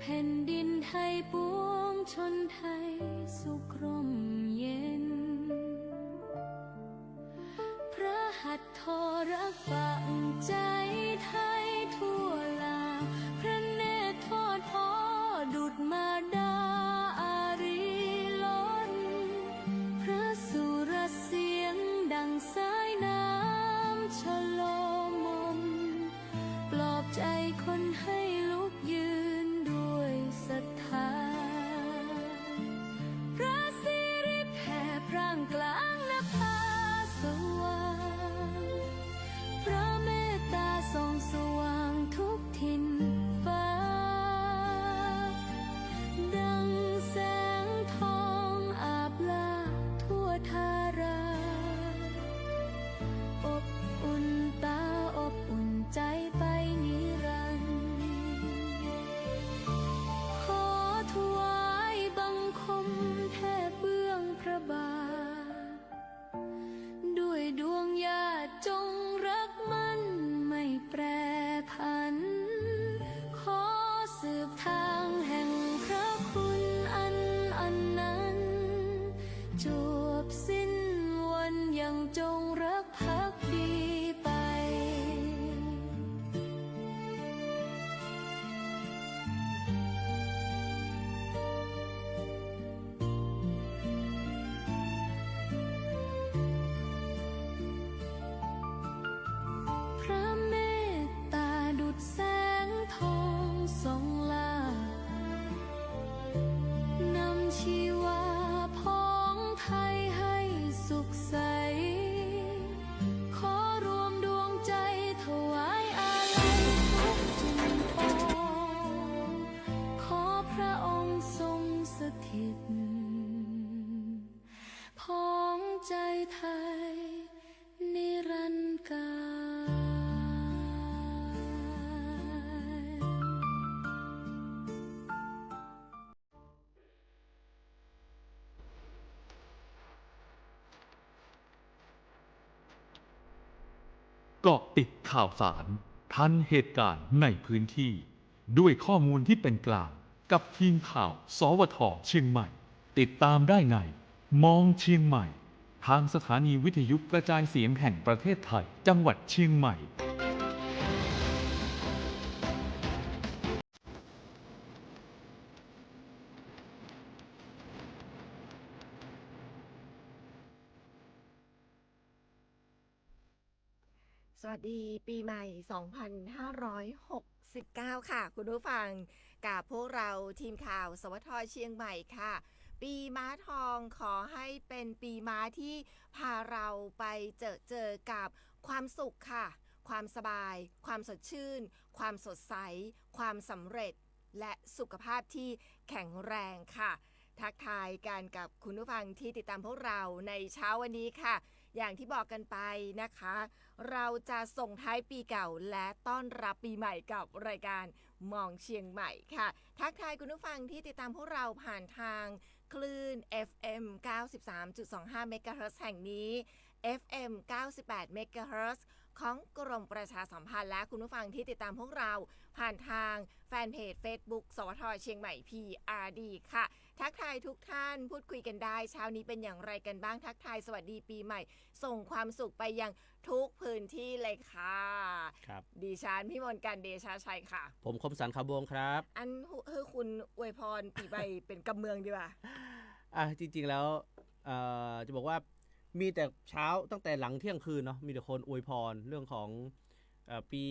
แผ่นดินไทยปวงชนไทยสุขร่มเย็นพระหัตถ์ทอรักฝังใจไทยทั่วลาพระเนตรทอดพอดุจมาดาอารีล้นพระสุรเสียงดังสายน้ำชโลมนปลอบใจคนให้ลุกยืนด้วยศรัทธาพระสิริแผ่พร่างกลางนภาสว่างพระเมตตาส่องสว่างทุกถิ่นฟ้าดังแสงทองอาบลาทั่วทาราอบอุ่นตาอบอุ่นใจไปนิรันดร์ขอถวายบังคมแทบเบื้องพระบาทด้วยดวงญาติจงรักมั่นไม่แปรผันขอสืบทางแห่งพระคุณอันนั้นจบสิ้นวันยังจงรักภักดีไปพระเมตตาดุจแสงทองส่องลานำชีวาพ้องไทยให้สุขใสขอรวมดวงใจถวายอาลัยทุกจุมปองขอพระองค์ทรงสถิตพ้องใจไทยนิรันดร์กาล เกาะติดข่าวสารทันเหตุการณ์ในพื้นที่ ด้วยข้อมูลที่เป็นกลางกับทีมข่าว สวท เชียงใหม่ ติดตามได้ในมองเชียงใหม่ ทางสถานีวิทยุกระจายเสียงแห่งประเทศไทย จังหวัดเชียงใหม่ สวัสดีปีใหม่ 2569 ค่ะ คุณผู้ฟังกับพวกเราทีมข่าว สวท เชียงใหม่ค่ะ ปีม้าทองขอให้เป็นปีม้าที่พาเราไปเจอกับความสุขค่ะ ความสบาย ความสดชื่น ความสดใส ความสำเร็จ และสุขภาพที่แข็งแรงค่ะ ทักทายกันกับคุณผู้ฟังที่ติดตามพวกเราในเช้าวันนี้ค่ะ อย่างที่บอกกันไปนะคะ เราจะส่งท้ายปีเก่าและต้อนรับปีใหม่กับรายการมองเชียงใหม่ค่ะ ทักทายคุณผู้ฟังที่ติดตามพวกเราผ่านทางคลื่น FM 93.25 เมกะเฮิรตซ์แห่งนี้ FM 98 เมกะเฮิรตซ์ของกรมประชาสัมพันธ์และคุณผู้ฟังที่ติดตามพวกเราผ่านทางแฟนเพจ Facebook สวท เชียงใหม่ PRD ค่ะ ทักทายทุกท่านพูดคุยกันได้เช้านี้เป็นอย่างไรกันบ้างทักทายสวัสดีปีใหม่ส่งความสุขไปยังทุกพื้นที่เลยค่ะครับดิฉันพี่มนต์กันเดชาชัยค่ะ ผมคมสันต์ขาวบวงครับ อันคือคุณอวยพรปีใหม่ เป็นกำเมืองดีกว่า จริงๆแล้วจะบอกว่ามีแต่เช้าตั้งแต่หลังเที่ยงคืนเนาะมีแต่คนอวยพรเรื่องของปี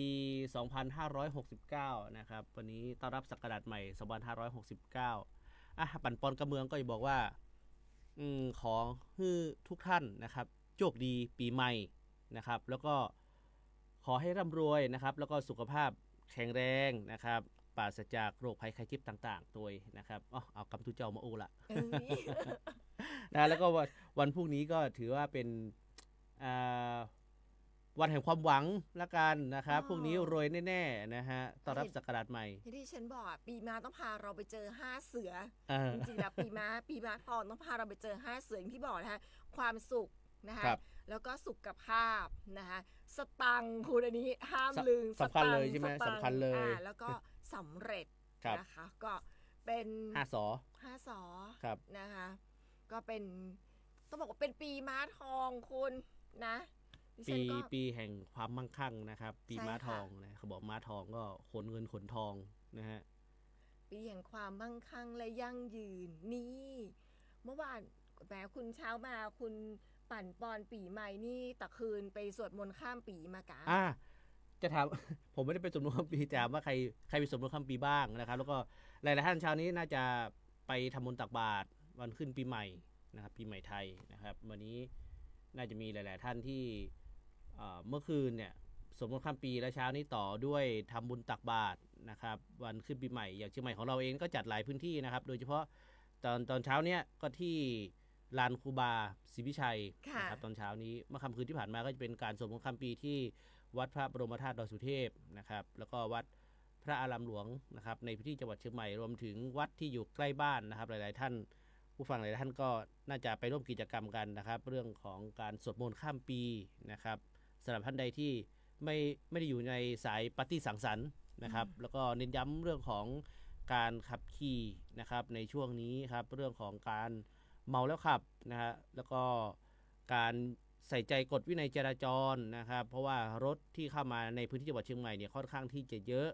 2569 นะครับวันนี้ต้อนรับศักราชใหม่ 2569 ปันปอนกระเมืองก็จะบอกว่าขอให้ทุกท่านนะครับโชคดีปีใหม่นะครับแล้วก็ขอให้ร่ำรวยนะครับแล้วก็สุขภาพแข็งแรงนะครับปราศจากโรคภัยไข้เจ็บต่างๆตัวนะครับเอากำทุเจ้ามาอู้ละ นะแล้วก็วันพรุ่งนี้ก็ถือว่าเป็นวันแห่งความหวังละกันนะครับพรุ่งนี้รวยแน่ๆนะฮะต้อนรับศักราชใหม่ที่ฉันบอกปีม้าต้องพาเราไปเจอ5เสือจริงๆแล้วปีม้าทองต้องพาเราไปเจอ5เสืออย่างที่บอกนะคะความสุขนะคะแล้วก็สุขภาพนะคะสตังค์คุณอันนี้ห้ามลืมสำคัญเลยใช่ไหมสำคัญเลยแล้วก็สำเร็จ ครับ นะคะก็เป็น 5 สอ 5 สอ ครับ นะคะก็เป็นต้องบอกว่าเป็นปีม้าทองคุณนะดิฉันก็ ปีแห่งความมั่งคั่งนะครับ ปี ใช่ ม้า ค่ะ ทองนะเขาบอกม้าทองก็ขนเงินขนทองนะฮะ ปีแห่งความมั่งคั่งและยั่งยืนนี่เมื่อวานแหมคุณเช้ามาคุณปั่นปอนปีใหม่นี่ตะคืนไปสวดมนต์ข้ามปีมากะ จะถาม ผมไม่ได้ไปสมรวมปีแต่ถามว่าใครไปสมรวมข้ามปีบ้างนะครับ แล้วก็หลายๆท่านเช้านี้น่าจะไปทำบุญตักบาตรวันขึ้นปีใหม่นะครับปีใหม่ไทยนะครับวันนี้น่าจะมีหลาย ๆ ท่านที่เมื่อคืนเนี่ยสมรวมข้ามปีและเช้านี้ต่อด้วยทำบุญตักบาตรนะครับวันขึ้นปีใหม่อย่างเชียงใหม่ของเราเองก็จัดหลายพื้นที่นะครับ โดยเฉพาะตอนเช้าเนี้ยก็ที่ลานครูบาศรีวิชัย ค่ะ นะครับตอนเช้านี้เมื่อค่ำคืนที่ผ่านมาก็จะเป็นการสวดมนต์ข้ามปีที่วัดพระบรมธาตุดอยสุเทพนะครับแล้วก็วัดพระอารามหลวงนะครับในพื้นที่จังหวัดเชียงใหม่รวมถึงวัดที่อยู่ใกล้บ้านนะครับหลายๆท่านผู้ฟังหลายๆท่านก็น่าจะไปร่วมกิจกรรมกันนะครับเรื่องของการสวดมนต์ข้ามปีนะครับสำหรับท่านใดที่ไม่ได้อยู่ในสายปาร์ตี้สังสรรค์นะครับแล้วก็เน้นย้ำเรื่องของการขับขี่นะครับในช่วงนี้ครับเรื่องของการเมาแล้วขับนะฮะแล้วก็การใส่ใจกฎวินัยจราจรนะครับเพราะว่ารถที่เข้ามาในพื้นที่จังหวัดเชียงใหม่เนี่ยค่อนข้างที่จะเยอะ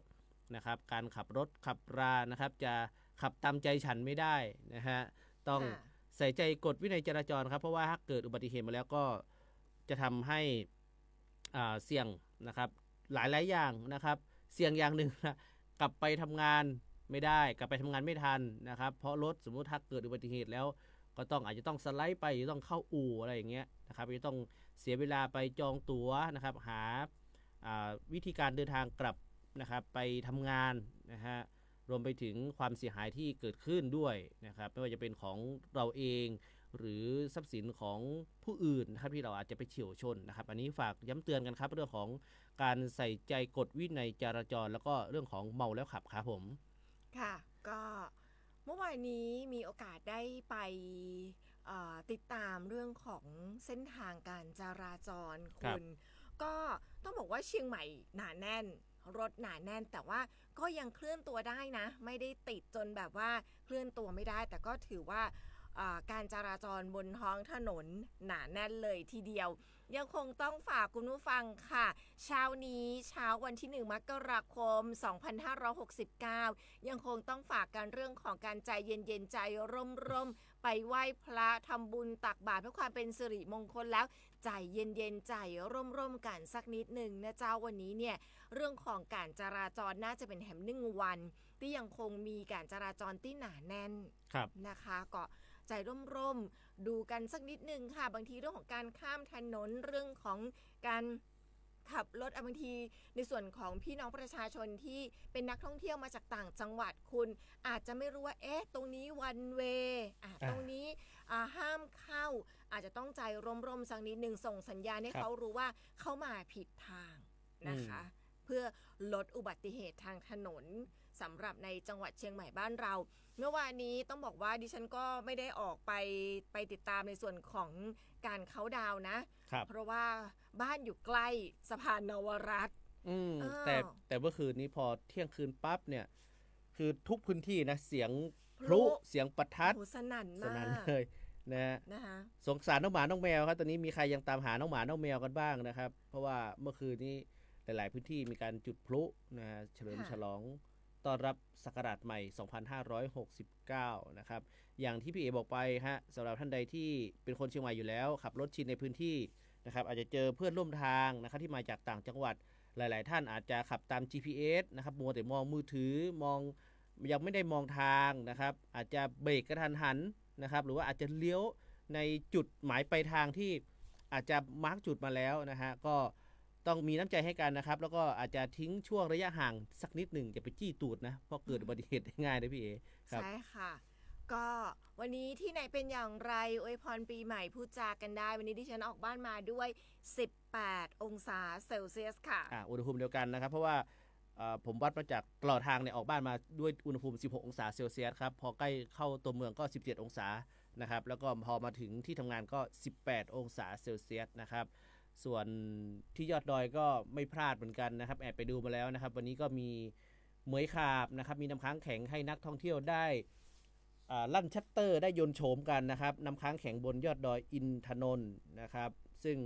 นะครับการขับรถขับรานะครับจะขับตามใจฉันไม่ได้นะฮะต้อง ค่ะ ใส่ใจกฎวินัยจราจรครับเพราะว่าถ้าเกิดอุบัติเหตุมาแล้วก็จะทำให้เสี่ยงนะครับหลายอย่างนะครับเสี่ยงอย่างหนึ่งนะกลับไปทำงานไม่ได้กลับไปทำงานไม่ทันนะครับเพราะรถสมมุติถ้าเกิดอุบัติเหตุแล้วก็อาจจะต้องสไลด์ไปจะต้องเข้าอู่อะไรอย่างเงี้ยนะครับจะต้องเสียเวลาไปจองตั๋วนะครับหาวิธีการเดินทางกลับนะครับไปทำงานนะฮะรวมไปถึงความเสียหายที่เกิดขึ้นด้วยนะครับไม่ว่าจะเป็นของเราเองหรือทรัพย์สินของผู้อื่นนะครับที่เราอาจจะไปเฉี่ยวชนนะครับอันนี้ฝากย้ำเตือนกันครับเรื่องของการใส่ใจกฎวินัยจราจรแล้วก็เรื่องของเมาแล้วขับครับผม ค่ะก็เมื่อวานนี้มีโอกาสได้ไปติดตามเรื่องของเส้นทางการจราจร ครั คุ บ ณก็ต้องบอกว่าเชียงใหม่หนาแน่นรถหนาแน่น แต่ว่าก็ยังเคลื่อนตัวได้นะ ไม่ได้ติดจนแบบว่าเคลื่อนตัวไม่ได้ แต่ก็ถือว่าการจราจรบนท้องถนนหนาแน่นเลยทีเดียว ยังคงต้องฝากคุณผู้ฟังค่ะเช้านี้เช้าวันที่1 มกราคม 2569 ยังคงต้องฝากกันเรื่องของการใจเย็นๆใจร่มๆไปไหว้พระทำบุญตักบาตรเพื่อความเป็นสิริมงคลแล้วใจเย็นๆใจร่มๆกันสักนิดหนึ่งนะเจ้าวันนี้เนี่ยเรื่องของการจราจรน่าจะเป็นแหม1 วันที่ยังคงมีการจราจรที่หนาแน่น ครับ นะคะก็ใจร่มๆดูกันสักนิดนึงค่ะบางทีเรื่องของการข้ามถนนเรื่องของการขับรถบางทีในส่วนของพี่น้องประชาชนที่เป็นนักท่องเที่ยวมาจากต่างจังหวัดคุณอาจจะไม่รู้ว่าตรงนี้วันเวตรงนี้ห้ามเข้าอาจจะต้องใจร่มๆสักนิดนึงส่งสัญญาณให้ ครับ เขารู้ว่าเข้ามาผิดทางนะคะ เพื่อลดอุบัติเหตุทางถนนสำหรับในจังหวัดเชียงใหม่บ้านเรา เมื่อวานนี้ต้องบอกว่าดิฉันก็ไม่ได้ออกไปติดตามในส่วนของการเค้าน์ดาวน์นะ ครับ เพราะว่าบ้านอยู่ใกล้สะพานนวรัตน์ อ้าว แต่เมื่อคืนนี้พอเที่ยงคืนปั๊บเนี่ยคือทุกพื้นที่นะเสียงพ พลุ ลุเสียงประทัด โอ้โหสนั่น ส มา นั่น ก เลยนะฮะ นะคะ สงสารน้องหมาน้องแมวครับตอนนี้มีใครยังตามหาน้องหมาน้องแมวกันบ้างนะครับ เพราะว่าเมื่อคืนนี้หลาย ๆ พื้นที่มีการจุดพลุนะฮะเฉลิมฉลองต้อนรับศักราชใหม่ 2569 นะครับอย่างที่พี่เอบอกไปฮะสำหรับท่านใดที่เป็นคนเชียงใหม่อยู่แล้วขับรถชินในพื้นที่นะครับอาจจะเจอเพื่อนร่วมทางนะครับที่มาจากต่างจังหวัด หลาย ๆ ท่านอาจจะขับตาม GPS นะครับมัวแต่มองมือถือมองยังไม่ได้มองทางนะครับอาจจะเบรกกระทันหันนะครับหรือว่าอาจจะเลี้ยวในจุดหมายปลายทางที่อาจจะมาร์กจุดมาแล้วนะฮะก็ต้องมีน้ำใจให้กันนะครับแล้วก็อาจจะทิ้งช่วงระยะห่างสักนิดหนึ่งอย่าไปจี้ตูดนะเพราะเกิดอุบัติเหตุได้ง่ายนะพี่เอครับ ใช่ค่ะ ก็วันนี้ที่ไหนเป็นอย่างไรอวยพรปีใหม่พูดจากันได้ วันนี้ดิฉันออกบ้านมาด้วย 18 องศาเซลเซียสค่ะ อุณหภูมิเดียวกันนะครับเพราะว่าผมวัดมาจากตลอดทางเนี่ยออกบ้านมาด้วยอุณหภูมิ 16 องศาเซลเซียสครับพอใกล้เข้าตัวเมืองก็ 17 องศานะครับแล้วก็พอมาถึงที่ทำงานก็ 18 องศาเซลเซียสนะครับส่วนที่ยอดดอยก็ไม่พลาดเหมือนกันนะครับแอบไปดูมาแล้วนะครับวันนี้ก็มี เหมยขาบนะครับมีน้ำค้างแข็งให้นักท่องเที่ยวได้ลั่นชัตเตอร์ได้ยนต์โฉมกันนะครับน้ำค้างแข็งบนยอดดอยอินทนนท์นะครับซึ่ง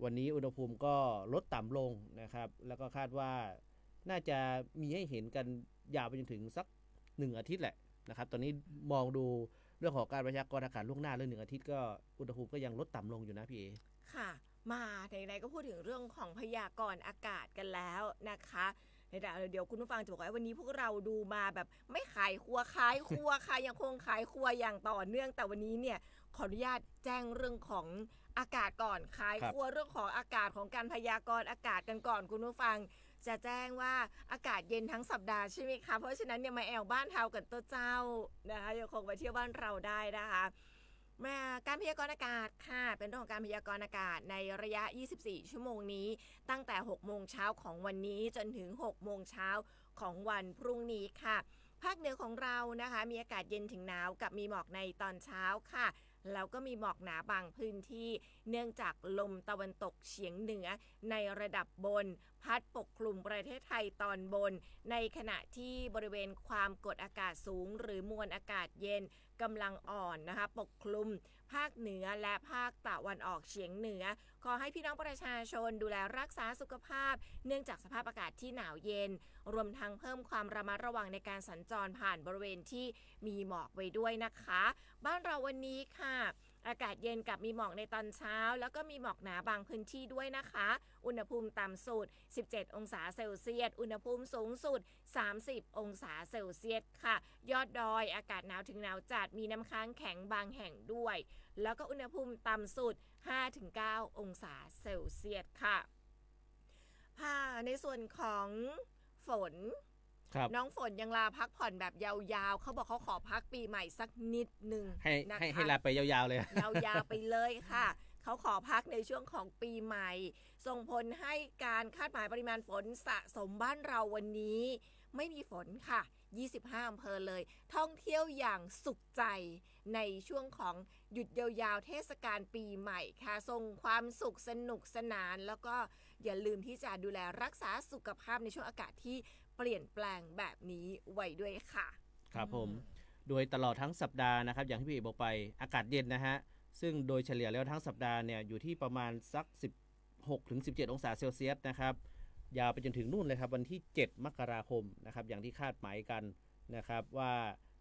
วันนี้อุณหภูมิก็ลดต่ำลงนะครับแล้วก็คาดว่าน่าจะมีให้เห็นกันยาวไปจนถึงสัก1 อาทิตย์แหละนะครับตอนนี้มองดูเรื่องของการพยากรณ์อากาศล่วงหน้าเรื่อง1 อาทิตย์ก็อุณหภูมิก็ยังลดต่ำลงอยู่นะพี่เอ ค่ะมาไหนๆก็พูดถึงเรื่องของพยากรณ์อากาศกันแล้วนะคะเดี๋ยวคุณผู้ฟังจะบอกว่าวันนี้พวกเราดูมาแบบไม่ขายครัวขายครัวค่ะ ยังคงขายครัวอย่างต่อเนื่องแต่วันนี้เนี่ยขออนุญาตแจ้งเรื่องของอากาศก่อนขายครัวเรื่องของอากาศของการพยากรณ์อากาศกันก่อนคุณผู้ฟังจะแจ้งว่าอากาศเย็นทั้งสัปดาห์ใช่ไหมคะเพราะฉะนั้นเนี่ยมาแอลบ้านเฮากันตัวเจ้านะคะยังคงมาเที่ยวบ้านเราได้นะคะมาการพยากรณ์อากาศค่ะเป็นเรื่องของการพยากรณ์อากาศในระยะ 24 ชั่วโมงนี้ตั้งแต่ 6 โมงเช้าของวันนี้จนถึง 6 โมงเช้าของวันพรุ่งนี้ค่ะภาคเหนือของเรานะคะมีอากาศเย็นถึงหนาวกับมีหมอกในตอนเช้าค่ะแล้วก็มีหมอกหนาบางพื้นที่เนื่องจากลมตะวันตกเฉียงเหนือในระดับบนพัดปกคลุมประเทศไทยตอนบนในขณะที่บริเวณความกดอากาศสูงหรือมวลอากาศเย็นกำลังอ่อนนะคะปกคลุมภาคเหนือและภาคตะวันออกเฉียงเหนือขอให้พี่น้องประชาชนดูแลรักษาสุขภาพเนื่องจากสภาพอากาศที่หนาวเย็นรวมทั้งเพิ่มความระมัดระวังในการสัญจรผ่านบริเวณที่มีหมอกไว้ด้วยนะคะบ้านเราวันนี้ค่ะอากาศเย็นกับมีหมอกในตอนเช้าแล้วก็มีหมอกหนาบางพื้นที่ด้วยนะคะอุณหภูมิต่ำสุด17 องศาเซลเซียสอุณหภูมิสูงสุด30 องศาเซลเซียสค่ะยอดดอยอากาศหนาวถึงหนาวจัดมีน้ำค้างแข็งบางแห่งด้วยแล้วก็อุณหภูมิต่ำสุด 5-9 องศาเซลเซียสค่ะในส่วนของฝนน้องฝนยังลาพักผ่อนแบบยาวๆเขาบอกเขาขอพักปีใหม่สักนิดนึงให้ลาไปยาวๆเลยยาวๆไปเลยค่ะเขาขอพักในช่วงของปีใหม่ส่งผลให้การคาดหมายปริมาณฝนสะสมบ้านเราวันนี้ไม่มีฝนค่ะ25 อำเภอเลยท่องเที่ยวอย่างสุขใจในช่วงของหยุดยาวๆเทศกาลปีใหม่ค่ะส่งความสุขสนุกสนานแล้วก็อย่าลืมที่จะดูแลรักษาสุขภาพในช่วงอากาศที่เปลี่ยนแปลงแบบนี้ไว้ด้วยค่ะครับผมโดยตลอดทั้งสัปดาห์นะครับอย่างที่พี่เอกบอกไปอากาศเย็นนะฮะซึ่งโดยเฉลี่ยแล้วทั้งสัปดาห์เนี่ยอยู่ที่ประมาณสัก16-17 องศาเซลเซียสนะครับยาวไปจนถึงนู่นเลยครับวันที่7 มกราคมนะครับอย่างที่คาดหมายกันนะครับว่า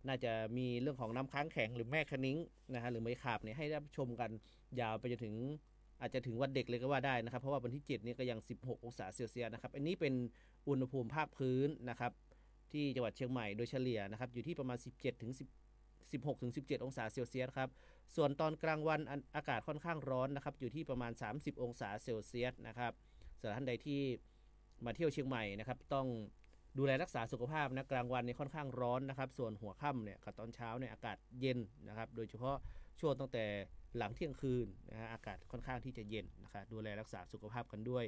น่าจะมีเรื่องของน้ำค้างแข็งหรือแม่คะนิ้งนะฮะหรือไม้ขาบเนี่ยให้รับชมกันยาวไปจนถึงอาจจะถึงวันเด็กเลยก็ว่าได้นะครับเพราะว่าวันที่7นี่ก็ยัง16 องศาเซลเซียสนะครับอันนี้เป็นอุณหภูมิภาคพื้นนะครับที่จังหวัดเชียงใหม่โดยเฉลี่ยนะครับอยู่ที่ประมาณ16-17 องศาเซลเซียสครับส่วนตอนกลางวันอากาศค่อนข้างร้อนนะครับอยู่ที่ประมาณ30 องศาเซลเซียสนะครับสำหรับท่านใดที่มาเที่ยวเชียงใหม่นะครับต้องดูแลรักษาสุขภาพนะกลางวันเนี่ยค่อนข้างร้อนนะครับส่วนหัวค่ำเนี่ยกับตอนเช้าเนี่ยอากาศเย็นนะครับโดยเฉพาะช่วงตั้งแต่หลังเที่ยงคืนนะฮะอากาศค่อนข้างที่จะเย็นนะครับดูแลรักษาสุขภาพกันด้วย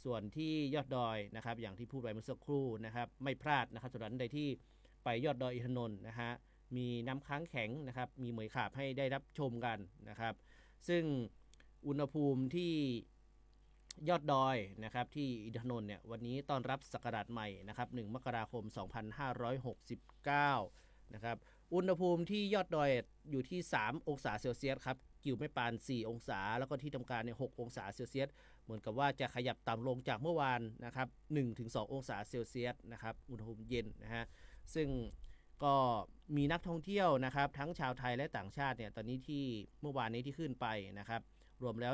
ส่วนที่ยอดดอยนะครับอย่างที่พูดไปเมื่อสักครู่นะครับไม่พลาดนะครับสำหรับท่านใดที่ไปยอดดอยอินทนนท์นะฮะมีน้ำค้างแข็งนะครับมีเหมยขาบให้ได้รับชมกันนะครับซึ่งอุณหภูมิที่ยอดดอยนะครับที่อินทนนท์เนี่ยวันนี้ต้อนรับศักราชใหม่นะครับ1 มกราคม 2569นะครับอุณหภูมิที่ยอดดอยอยู่ที่3 องศาเซลเซียสครับกิ่วแม่ปาน4 องศาแล้วก็ที่ทำการเนี่ย6 องศาเซลเซียสเหมือนกับว่าจะขยับต่ำลงจากเมื่อวานนะครับ 1-2 องศาเซลเซียสนะครับอุณหภูมิเย็นนะฮะซึ่งก็มีนักท่องเที่ยวนะครับทั้งชาวไทยและต่างชาติเนี่ยตอนนี้ที่เมื่อวานนี้ที่ขึ้นไปนะครับรวมแล้ว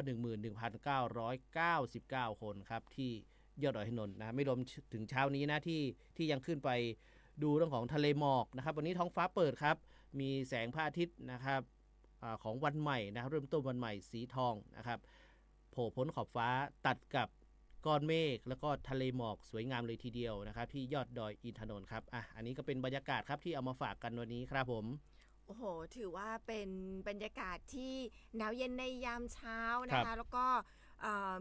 11,999 คนครับที่ยอดดอยอินทนนท์นะไม่รวมถึงเช้านี้นะที่ยังขึ้นไปดูเรื่องของทะเลหมอกนะครับวันนี้ท้องฟ้าเปิดครับมีแสงพระอาทิตย์นะครับของวันใหม่นะครับเริ่มต้นวันใหม่สีทองนะครับโผล่พ้นขอบฟ้าตัดกับก้อนเมฆแล้วก็ทะเลหมอกสวยงามเลยทีเดียวนะครับที่ยอดดอยอินทนนท์ครับอันนี้ก็เป็นบรรยากาศครับที่เอามาฝากกันวันนี้ครับผมโอ้โหถือว่าเป็นบรรยากาศที่หนาวเย็นในยามเช้านะคะแล้วก็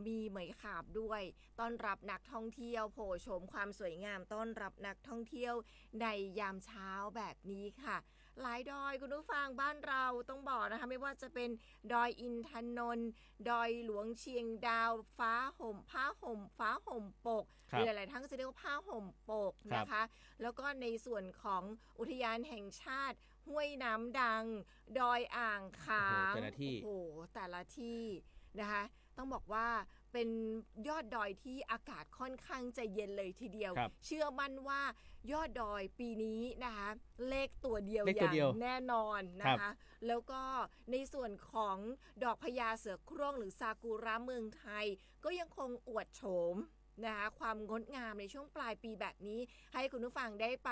มีเหมยขาบด้วยต้อนรับนักท่องเที่ยวโผล่โฉมความสวยงามต้อนรับนักท่องเที่ยวในยามเช้าแบบนี้ค่ะ หลายดอยคุณผู้ฟังบ้านเราต้องบอกนะคะไม่ว่าจะเป็นดอยอินทนนท์ดอยหลวงเชียงดาวฟ้าห่มผ้าห่มฟ้าห่มปกหรือหลายๆท่านก็จะเรียกว่าผ้าห่มปกนะคะแล้วก็ในส่วนของอุทยานแห่งชาติห้วยน้ำดังดอยอ่างขางโอ้โหแต่ละที่นะคะต้องบอกว่าเป็นยอดดอยที่อากาศค่อนข้างจะเย็นเลยทีเดียวเชื่อมั่นว่ายอดดอยปีนี้นะคะเลขตัวเดียวอย่างแน่นอนนะคะแล้วก็ในส่วนของดอกพญาเสือโคร่งหรือซากุระเมืองไทยก็ยังคงอวดโฉมนะคะความงดงามในช่วงปลายปีแบบนี้ให้คุณผู้ฟังได้ไป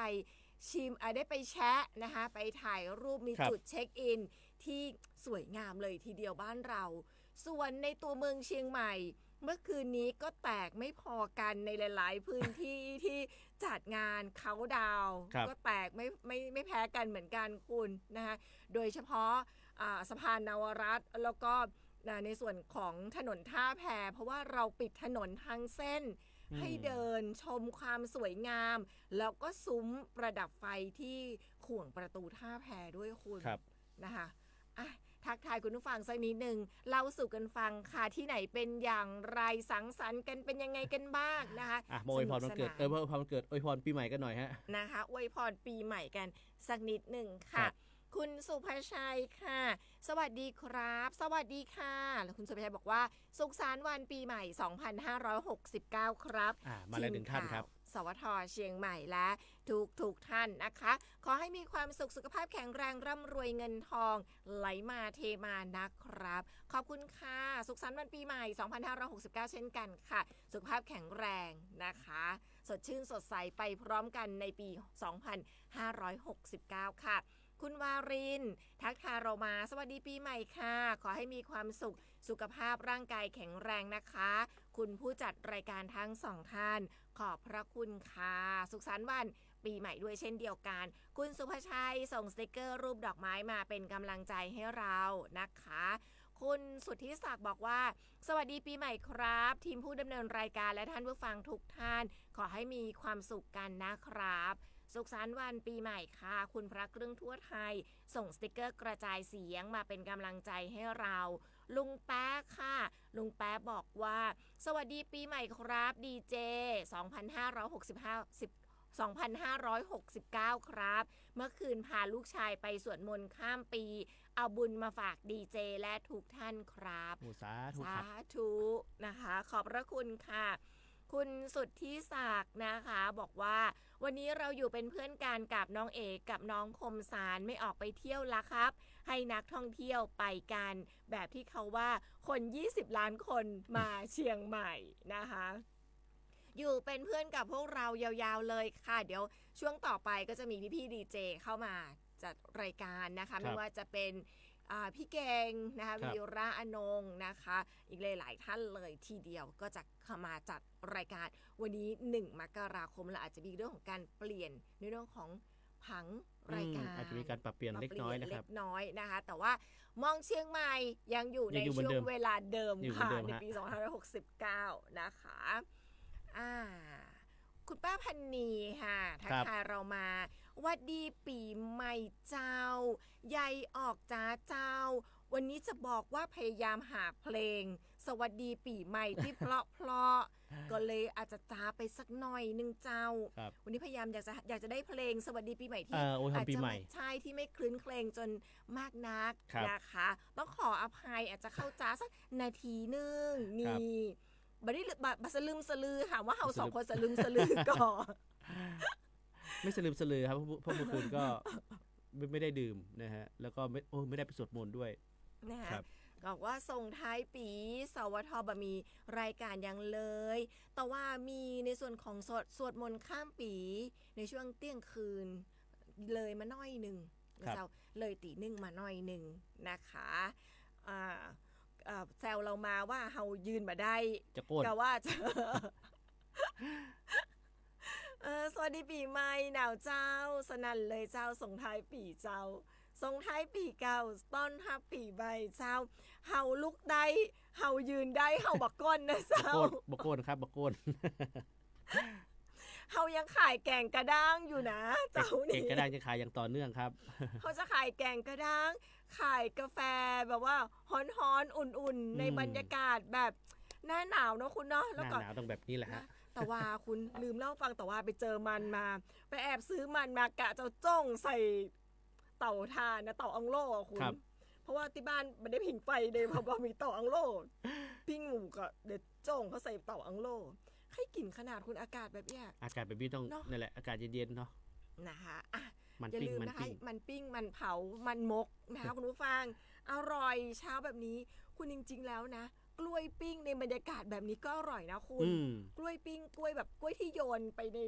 ชิมได้ไปแชะนะคะไปถ่ายรูปมีจุดเช็คอินที่สวยงามเลยทีเดียวบ้านเราส่วนในตัวเมืองเชียงใหม่เมื่อคืนนี้ก็แตกไม่พอกันในหลายๆพื้นที่ที่จัดงานเค้าดาวก็แตกไม่แพ้กันเหมือนกันคุณนะคะโดยเฉพาะสะพานนวรัตน์แล้วก็ในส่วนของถนนท่าแพเพราะว่าเราปิดถนนทั้งเส้นให้เดินชมความสวยงามแล้วก็ซุ้มประดับไฟที่ข่วงประตูท่าแพด้วยคุณนะคะทักทายคุณผู้ฟังสักนิดหนึ่งเล่าสู่กันฟังค่ะที่ไหนเป็นอย่างไรสังสรรค์กันเป็นยังไงกันบ้างนะคะอวยพรวันเกิดอวยพรวันเกิดอวยพรปีใหม่กันหน่อยฮะนะคะอวยพรปีใหม่กันสักนิดหนึ่งค่ะคุณสุภชัยค่ะสวัสดีครับสวัสดีค่ะแล้วคุณสุภชัยบอกว่าสุขสันต์วันปีใหม่2569ครับมาแล้ว1ท่านครับสวท.เชียงใหม่และทุกท่านนะคะขอให้มีความสุขภาพแข็งแรงร่ำรวยเงินทองไหลมาเทมานะครับขอบคุณค่ะสุขสันต์วันปีใหม่2569เช่นกันค่ะสุขภาพแข็งแรงนะคะสดชื่นสดใสไปพร้อมกันในปี2569ค่ะคุณวารินทักทายเรามาสวัสดีปีใหม่ค่ะขอให้มีความสุขสุขภาพร่างกายแข็งแรงนะคะคุณผู้จัดรายการทั้งสองท่านขอบพระคุณค่ะสุขสันต์วันปีใหม่ด้วยเช่นเดียวกันคุณสุภชัยส่งสติกเกอร์รูปดอกไม้มาเป็นกำลังใจให้เรานะคะคุณสุทธิศักดิ์บอกว่าสวัสดีปีใหม่ครับทีมผู้ดำเนินรายการและท่านผู้ฟังทุกท่านขอให้มีความสุขกันนะครับสุขสันต์วันปีใหม่ค่ะคุณพระเครื่องทั่วไทยส่งสติกเกอร์กระจายเสียงมาเป็นกำลังใจให้เราลุงแป๊ะค่ะลุงแป๊ะบอกว่าสวัสดีปีใหม่ครับดีเจ2569 ครับเมื่อคืนพาลูกชายไปสวดมนต์ข้ามปีเอาบุญมาฝากดีเจและทุกท่านครับสาธุนะคะขอบพระคุณค่ะคุณสุทธิศักดิ์นะคะบอกว่าวันนี้เราอยู่เป็นเพื่อนกันกับน้องเอกกับน้องคมสารไม่ออกไปเที่ยวละครับให้นักท่องเที่ยวไปกันแบบที่เขาว่าคน20ล้านคนมาเชียงใหม่นะคะอยู่เป็นเพื่อนกับพวกเรายาวๆเลยค่ะเดี๋ยวช่วงต่อไปก็จะมีพี่ๆดีเจเข้ามาจัดรายการนะคะไม่ว่าจะเป็นพี่เก่งนะคะวีระอนงนะคะอีกหลายๆท่านเลยทีเดียวก็จะเข้ามาจัดรายการวันนี้1 มกราคมและอาจจะมีเรื่องของการเปลี่ยนในเรื่องของผังรายการอาจจะมีการปรับเปลี่ยนเล็กน้อยนะครับเล็กน้อยนะคะแต่ว่ามองเชียงใหม่ยังอยู่ในช่วงเวลาเดิมค่ะในปี2569นะคะคุณป้าพันนีค่ะทักทายเรามาวัดดีปีใหม่เจ้าใยออกจ้าเจ้าวันนี้จะบอกว่าพยายามหาเพลงสวัสดีปีใหม่ที่เพราะก็เลยอาจจะจ้าไปสักหน่อยนึงเจ้าวันนี้พยายามอยากจะได้เพลงสวัสดีปีใหม่ที่อาจจะไม่ใช่ที่ไม่คลื้นเครงจนมากนักนะคะต้องขออภัยอาจจะเข้าจ้าสักนาทีนึงนี่บัดนี้บัสลืมสลือค่ะว่าเฮา2คนสลืมสลือก่อนไม่สลืมสลือครับเพราะเมื่อคืนก็ไม่ได้ดื่มนะฮะแล้วก็ไม่ได้ไปสวดมนต์ด้วยนะคะบอกว่าส่งท้ายปีสวทบมีรายการยังเลยแต่ว่ามีในส่วนของสวดมนต์ข้ามปีในช่วงเที่ยงคืนเลยมาหน่อยนึงเราเลยตี1มาหน่อยนึงนะคะแซวเรามาว่าเฮายืนมาได้ก็ว่าจะสวัสดีปีใหม่หนาวเจ้าสนั่นเลยเจ้าส่งท้ายปีเจ้าส่งท้ายปีเก่าต้อนรับปีใหม่เจ้าเฮาลุกได้เฮายืนได้เฮาบักก้นนะเจ้าบักก้นครับบักก้น เขายังขายแกงกระด้างอยู่นะเจ้า เก่ นี่ งก็ได้จะขายอย่างต่อเนื่องครับ เขาจะขายแกงกระด้างขายกาแฟแบบว่าฮ้อนๆอุ่นๆในบรรยากาศแบบหน้าหนาวเนาะคุณเนาะ ห แล้ว น้า ก็ หนาวต้องแบบนี้แหละฮะ นะแต่ว่าคุณลืมเล่าฟังแต่ว่าไปเจอมันมา ไปแอบซื้อมันมากะจะจ้องใส่เต่าถ่านนะเต่าอังโล่อะคุณ ครับ เพราะว่าที่บ้านมันได้ผิงไฟเลยเพราะว่ามีเต่าอังโล่ปิ้งหมูก็เด็ดจ้องเขาใส่เต่าอังโล่ให้กลิ่นขนาดคุณอากาศแบบเนี้ย อากาศแบบนี้ต้อง เนอะ นั่นแหละอากาศเย็นๆเนาะ นะคะอ่ะ มัน อย่า ปิ้ง ลืม มัน นะคะ ปิ้ง มันปิ้งมันเผามันมกนะคะคุณผู้ฟังอร่อยเช้าแบบนี้ คุณจริง ๆแล้วนะ กล้วยปิ้งในบรรยากาศแบบนี้ก็อร่อยนะคุณ อืม กล้วยปิ้งกล้วยแบบกล้วยที่โยนไปใน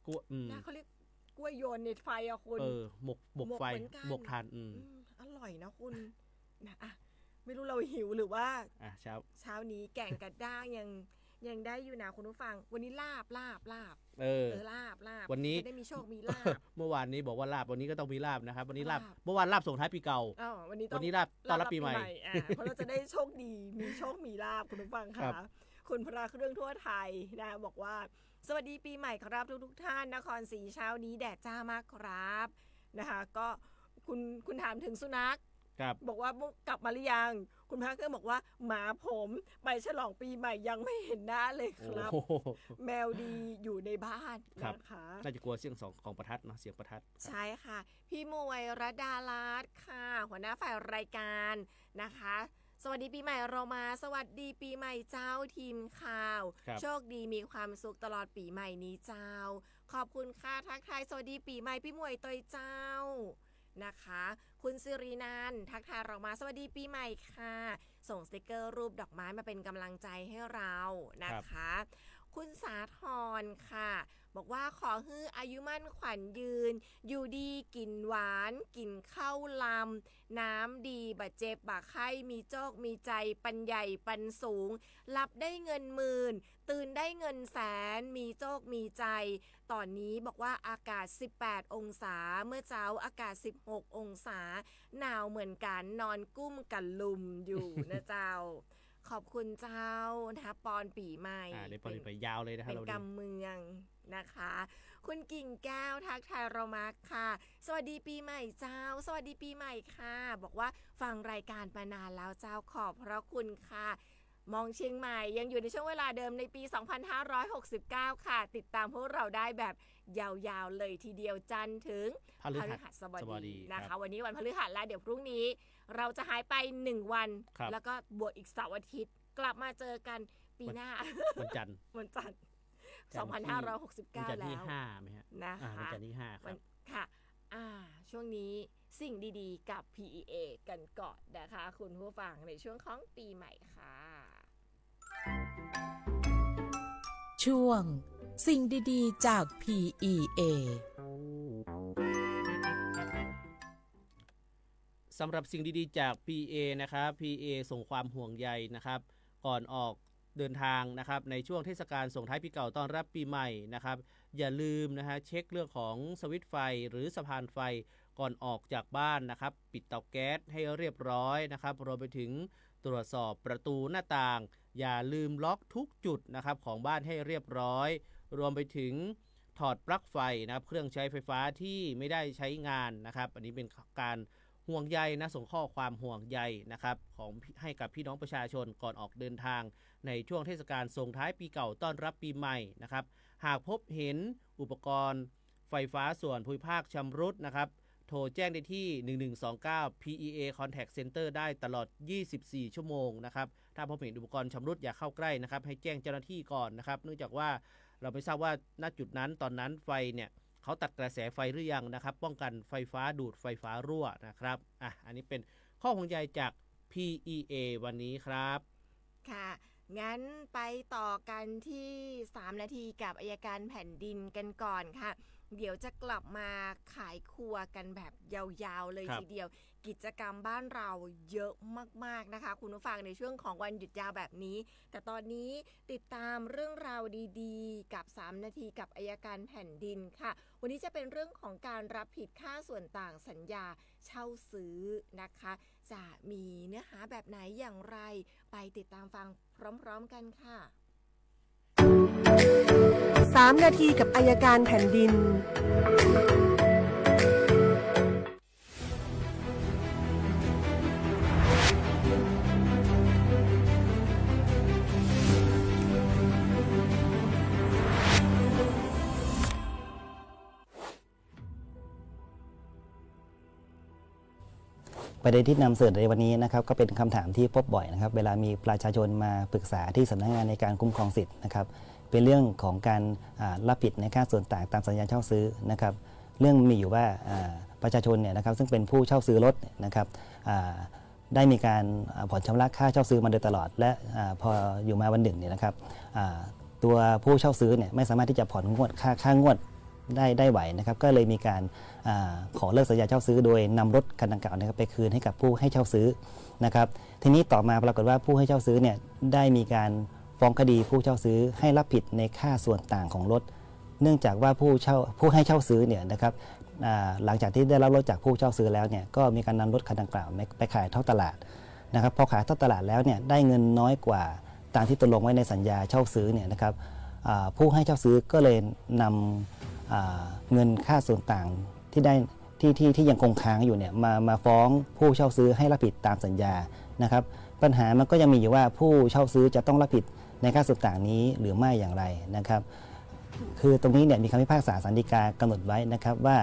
กลัวนะเขาเรียกกล้วยโยนในไฟอะคุณ หมกไฟ เหมือนกัน หมกทานอร่อยนะคุณนะอ่ะไม่รู้เราหิวหรือว่า เช้า เช้านี้แกงกระด้างยังได้อยู่นะคุณผู้ฟัง วันนี้ลาบ เออ ลาบ วันนี้ จะได้มีโชคมีลาบ เมื่อวานนี้บอกว่าลาบวันนี้ก็ต้องมีลาบนะครับ วันนี้ลาบ ลาบ เมื่อวานลาบส่งท้ายปีเก่า อ้าววันนี้ วันนี้ลาบต้อนรับปีใหม่ เพราะเราจะได้โชคดีมีโชคมีลาบคุณผู้ฟัง ครั ค่ะ บ คุณพระเครื่องทั่วไทยนะบอกว่า สวัสดีปีใหม่ครับทุกท่านนครศรีเช้านี้แดดจ้ามากครับนะคะก็คุณถามถึงสุนัข ครับ บอกว่ากลับมาหรือยัง คุณพระเครื่องบอกว่าหมาผมไปฉลองปีใหม่ยังไม่เห็นหน้าเลยครับ โอ้โห แมวดีอยู่ในบ้าน ครับ นะคะ น่าจะกลัวเสียงสองของประทัดเนาะเสียงประทัดครับ ใช่ค่ะ พี่มวยรัตดาลัตน์ค่ะ หัวหน้าฝ่ายรายการนะคะ สวัสดีปีใหม่เรามา สวัสดีปีใหม่เจ้าทีมข่าว ครับ โชคดีมีความสุขตลอดปีใหม่นี้เจ้า ขอบคุณค่ะทักทายสวัสดีปีใหม่พี่มวยตอยเจ้านะคะ คุณสิรินันท์ทักทายเรามาสวัสดีปีใหม่ค่ะ ส่งสติกเกอร์รูปดอกไม้มาเป็นกำลังใจให้เรานะคะ คุณสาธรค่ะ บอกว่าขอให้อายุมั่นขวัญยืน อยู่ดีกินหวานกินข้าวลำน้ำดีบะเจ็บบะไข้มีโจกมีใจปันใหญ่ปันสูงหลับได้เงินหมื่น ตื่นได้เงินแสนมีโจกมีใจ ตอนนี้บอกว่าอากาศ 18 องศา เมื่อเช้าอากาศ 16 องศา หนาวเหมือนกันนอนกุ้มกันลุมอยู่นะเจ้า ขอบคุณเจ้านะคะปอนปีใหม่ เดี๋ยวไปยาวเลยนะครับ เป็น เราดู กำเมืองนะคะ คุณกิ่งแก้วทักทายเรามาค่ะ สวัสดีปีใหม่เจ้า สวัสดีปีใหม่ค่ะ บอกว่าฟังรายการมานานแล้วเจ้าขอบพระคุณค่ะ มองเชียงใหม่ยังอยู่ในช่วงเวลาเดิมในปี 2569 ค่ะ ติดตามพวกเราได้แบบยาวๆเลยทีเดียวจันทร์ถึง พฤหัส บ บดี ดีนะ ครั คะ บ วันนี้วันพฤหัสแล้วเดี๋ยวพรุ่งนี้ เราจะหายไป1วัน ครับ แล้วก็บวกอีกเสาร์อาทิตย์ กลับมาเจอกันปีหน้า วันจันทร์ วันจันทร์ วันจันทร์ที่ 2569 แล้ว 5ไหมฮะ นะ วัน คะ จันทร์ที่5ค วั รั น บ ค่ะช่วงนี้สิ่งดีๆกับ PEA กันก่อนนะคะ คุณผู้ฟังในช่วงของปีใหม่ค่ะ ช่วงสิ่งดีๆจาก PEA สำหรับสิ่งดีๆจาก PA นะครับ PA ส่งความห่วงใยนะครับก่อนออกเดินทางนะครับในช่วงเทศกาลส่งท้ายปีเก่าต้อนรับปีใหม่นะครับอย่าลืมนะฮะเช็คเรื่องของสวิตช์ไฟหรือสะพานไฟก่อนออกจากบ้านนะครับปิดเตาแก๊สให้เรียบร้อยนะครับรวมไปถึงตรวจสอบประตูหน้าต่าง อย่าลืมล็อกทุกจุดนะครับของบ้านให้เรียบร้อย รวมไปถึงถอดปลั๊กไฟนะครับเครื่องใช้ไฟฟ้าที่ไม่ได้ใช้งานนะครับอันนี้เป็นการห่วงใยนะส่งข้อความห่วงใยนะครับของให้กับพี่น้องประชาชนก่อนออกเดินทางในช่วงเทศกาลส่งท้ายปีเก่าต้อนรับปีใหม่นะครับหากพบเห็นอุปกรณ์ไฟฟ้าส่วนภูมิภาคชำรุดนะครับโทรแจ้งได้ที่ 1129 PEA Contact Center ได้ตลอด 24 ชั่วโมงนะครับถ้าพบเห็นอุปกรณ์ชำรุดอย่าเข้าใกล้นะครับให้แจ้งเจ้าหน้าที่ก่อนนะครับเนื่องจากว่าเราไม่ทราบว่าณจุดนั้นตอนนั้นไฟเนี่ยเขาตัดกระแสไฟหรือยังนะครับป้องกันไฟฟ้าดูดไฟฟ้ารั่วนะครับอันนี้เป็นข้อห่วงใยจาก PEA วันนี้ครับ ค่ะ งั้นไปต่อกันที่ 3 นาทีกับอัยการแผ่นดินกันก่อนค่ะ เดี๋ยวจะกลับมาขายครัวกันแบบยาวๆเลย ครับ ทีเดียว กิจกรรมบ้านเราเยอะมากๆนะคะ คุณผู้ฟังในช่วงของวันหยุดยาวแบบนี้ แต่ตอนนี้ติดตามเรื่องราวดีๆ กับ 3 นาทีกับอัยการแผ่นดินค่ะ วันนี้จะเป็นเรื่องของการรับผิดค่าส่วนต่างสัญญาเช่าซื้อนะคะ จะมีเนื้อหาแบบไหนอย่างไร ไปติดตามฟังพร้อมๆกันค่ะ 3 นาทีกับอัยการแผ่นดินประเด็นที่นำเสนอในวันนี้นะครับก็เป็นคำถามที่พบบ่อยนะครับเวลามีประชาชนมาปรึกษาที่สำนักงานในการคุ้มครองสิทธิ์นะครับเป็นเรื่องของการรับผิดในค่าส่วนต่างตามสัญญาเช่าซื้อนะครับเรื่องมีอยู่ว่าประชาชนเนี่ยนะครับซึ่งเป็นผู้เช่าซื้อรถนะครับได้มีการผ่อนชำระค่าเช่าซื้อมาโดยตลอดและพออยู่มาวันหนึ่งเนี่ยนะครับตัวผู้เช่าซื้อเนี่ยไม่สามารถที่จะผ่อนงวดค่างวดได้ไหวนะครับก็เลยมีการขอเลิกสัญญาเช่าซื้อโดยนำรถคันดังกล่าวนะครับไปคืนให้กับผู้ให้เช่าซื้อนะครับทีนี้ต่อมาปรากฏว่าผู้ให้เช่าซื้อเนี่ยได้มีการฟ้องคดีผู้เช่าซื้อให้รับผิดในค่าส่วนต่างของรถเนื่องจากว่าผู้ให้เช่าซื้อเนี่ยนะครับหลังจากที่ได้รับรถจากผู้เช่าซื้อแล้วเนี่ยก็มีการนำรถคันดังกล่าวไปขายท่อตลาดนะครับพอขายท่อตลาดแล้วเนี่ยได้เงินน้อยกว่าตามที่ตกลงไว้ในสัญญาเช่าซื้อเนี่ยนะครับผู้ให้เช่าซื้อก็เลยนำเงินค่าส่วนต่างที่ได้ที่ยังคงค้างอยู่เนี่ยมาฟ้องผู้เช่าซื้อให้รับผิดตามสัญญานะครับปัญหามันก็ยังมีอยู่ว่าผู้เช่าซื้อจะต้องรับผิดในค่าส่วนต่างนี้หรือไม่อย่างไรนะครับคือตรงนี้เนี่ยมีคำพิพากษาศาลฎีกากำหนดไว้นะครับว่า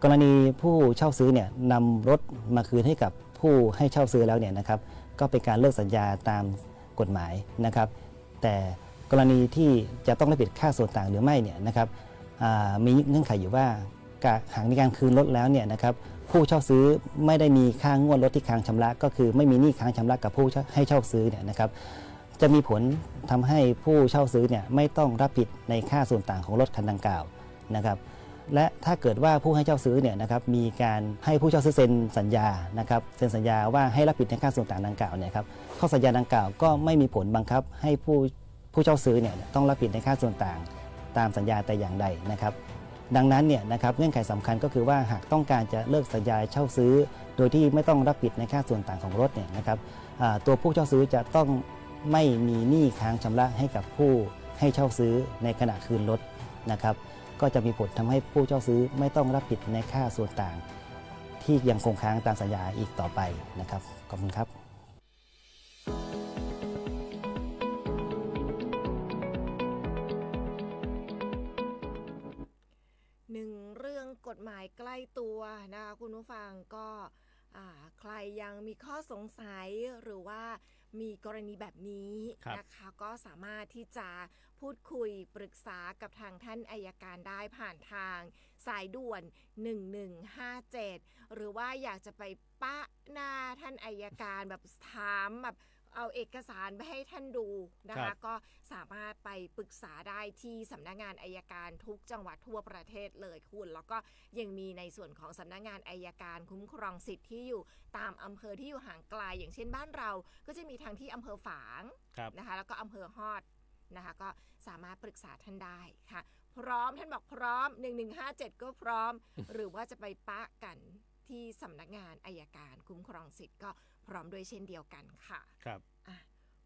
กรณีผู้เช่าซื้อเนี่ยนำรถมาคืนให้กับผู้ให้เช่าซื้อแล้วเนี่ยนะครับก็เป็นการเลิกสัญญาตามกฎหมายนะครับแต่กรณีที่จะต้องรับผิดค่าส่วนต่างหรือไม่เนี่ยนะครับมีเงื่อนไขอยู่ว่าหากมีการคืนรถแล้วเนี่ยนะครับผู้เช่าซื้อไม่ได้มีค่างวดรถที่ค้างชำระก็คือไม่มีหนี้ค้างชำระกับผู้ให้เช่าซื้อเนี่ยนะครับจะมีผลทำให้ผู้เช่าซื้อเนี่ยไม่ต้องรับผิดในค่าส่วนต่างของรถคันดังกล่าวนะครับและถ้าเกิดว่าผู้ให้เช่าซื้อเนี่ยนะครับมีการให้ผู้เช่าซื้อเซ็นสัญญานะครับเซ็นสัญญาว่าให้รับผิดในค่าส่วนต่างดังกล่าวเนี่ยครับข้อสัญญาดังกล่าวก็ไม่มีผลบังคับให้ผู้เช่าซื้อเนี่ยต้องรับผิดในค่าส่วนต่างตามสัญญาแต่อย่างใดนะครับดังนั้นเนี่ยนะครับเงื่อนไขสำคัญก็คือว่าหากต้องการจะเลิกสัญญาเช่าซื้อโดยที่ไม่ต้องรับผิดในค่าส่วนต่างของรถเนี่ยนะครับตัวผู้เช่าซื้อจะต้องไม่มีหนี้ค้างชำระให้กับผู้ให้เช่าซื้อในขณะคืนรถนะครับก็จะมีผลทำให้ผู้เช่าซื้อไม่ต้องรับผิดในค่าส่วนต่างที่ยังคงค้างตามสัญญาอีกต่อไปนะครับขอบคุณครับกฎหมายใกล้ตัวนะคะคุณผู้ฟังก็ใครยังมีข้อสงสัยหรือว่ามีกรณีแบบนี้นะคะก็สามารถที่จะพูดคุยปรึกษากับทางท่านอัยการได้ผ่านทางสายด่วน1157หรือว่าอยากจะไปปะหน้าท่านอัยการแบบถามแบบเอาเอกสารไปให้ท่านดูนะคะก็สามารถไปปรึกษาได้ที่สำนักงานอัยการทุกจังหวัดทั่วประเทศเลยคุณแล้วก็ยังมีในส่วนของสำนักงานอัยการคุ้มครองสิทธิ์ที่อยู่ตามอำเภอที่อยู่ห่างไกลอย่างเช่นบ้านเราก็จะมีทางที่อำเภอฝางนะคะแล้วก็อำเภอฮอดนะคะก็สามารถปรึกษาท่านได้ค่ะพร้อมท่านบอกพร้อม1157ก็พร้อม หรือว่าจะไปปะกันที่สำนักงานอัยการคุ้มครองสิทธิ์ก็พร้อมด้วยเช่นเดียวกันค่ะครับ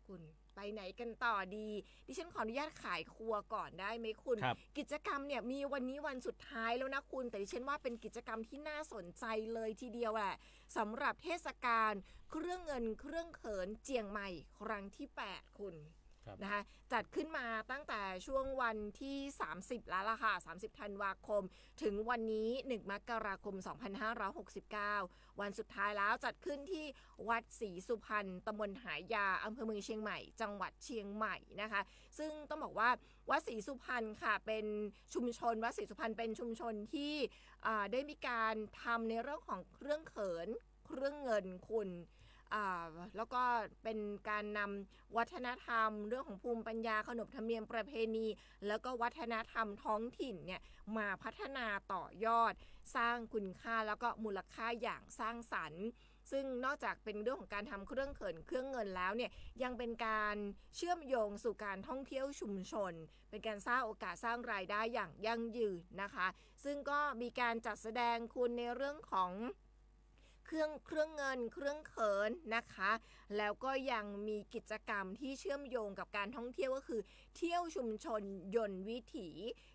คุณไปไหนกันต่อดีดิฉันขออนุญาตขายครัวก่อนได้ไหมคุณกิจกรรมเนี่ยมีวันนี้วันสุดท้ายแล้วนะคุณแต่ดิฉันว่าเป็นกิจกรรมที่น่าสนใจเลยทีเดียวแหละสำหรับเทศกาลเครื่องเงินเครื่องเขินเจียงใหม่ครั้งที่8คุณนะคะจัดขึ้นมาตั้งแต่ช่วงวันที่30แล้วล่ะค่ะ30ธันวาคมถึงวันนี้1มกราคม2569วันสุดท้ายแล้วจัดขึ้นที่วัดศรีสุพรรณตำบลหายาอำเภอเมืองเชียงใหม่จังหวัดเชียงใหม่นะคะซึ่งต้องบอกว่าวัดศรีสุพรรณค่ะเป็นชุมชนวัดศรีสุพรรณเป็นชุมชนที่ได้มีการทำในเรื่องของเครื่องเขินเครื่องเงินคุณแล้วก็เป็นการนำวัฒนธรรมเรื่องของภูมิปัญญาขนบธรรมเนียมประเพณีแล้วก็วัฒนธรรมท้องถิ่นเนี่ยมาพัฒนาต่อยอดสร้างคุณค่าแล้วก็มูลค่าอย่างสร้างสรรค์ซึ่งนอกจากเป็นเรื่องของการทำเครื่องเขินเครื่องเงินแล้วเนี่ยยังเป็นการเชื่อมโยงสู่การท่องเที่ยวชุมชนเป็นการสร้างโอกาสสร้างรายได้อย่างยั่งยืนนะคะซึ่งก็มีการจัดแสดงคุณในเรื่องของ เครื่องเงินเครื่องเขินนะคะ แล้วก็ยังมีกิจกรรมที่เชื่อมโยงกับการท่องเที่ยวก็คือเที่ยวชุมชนยนต์วิถี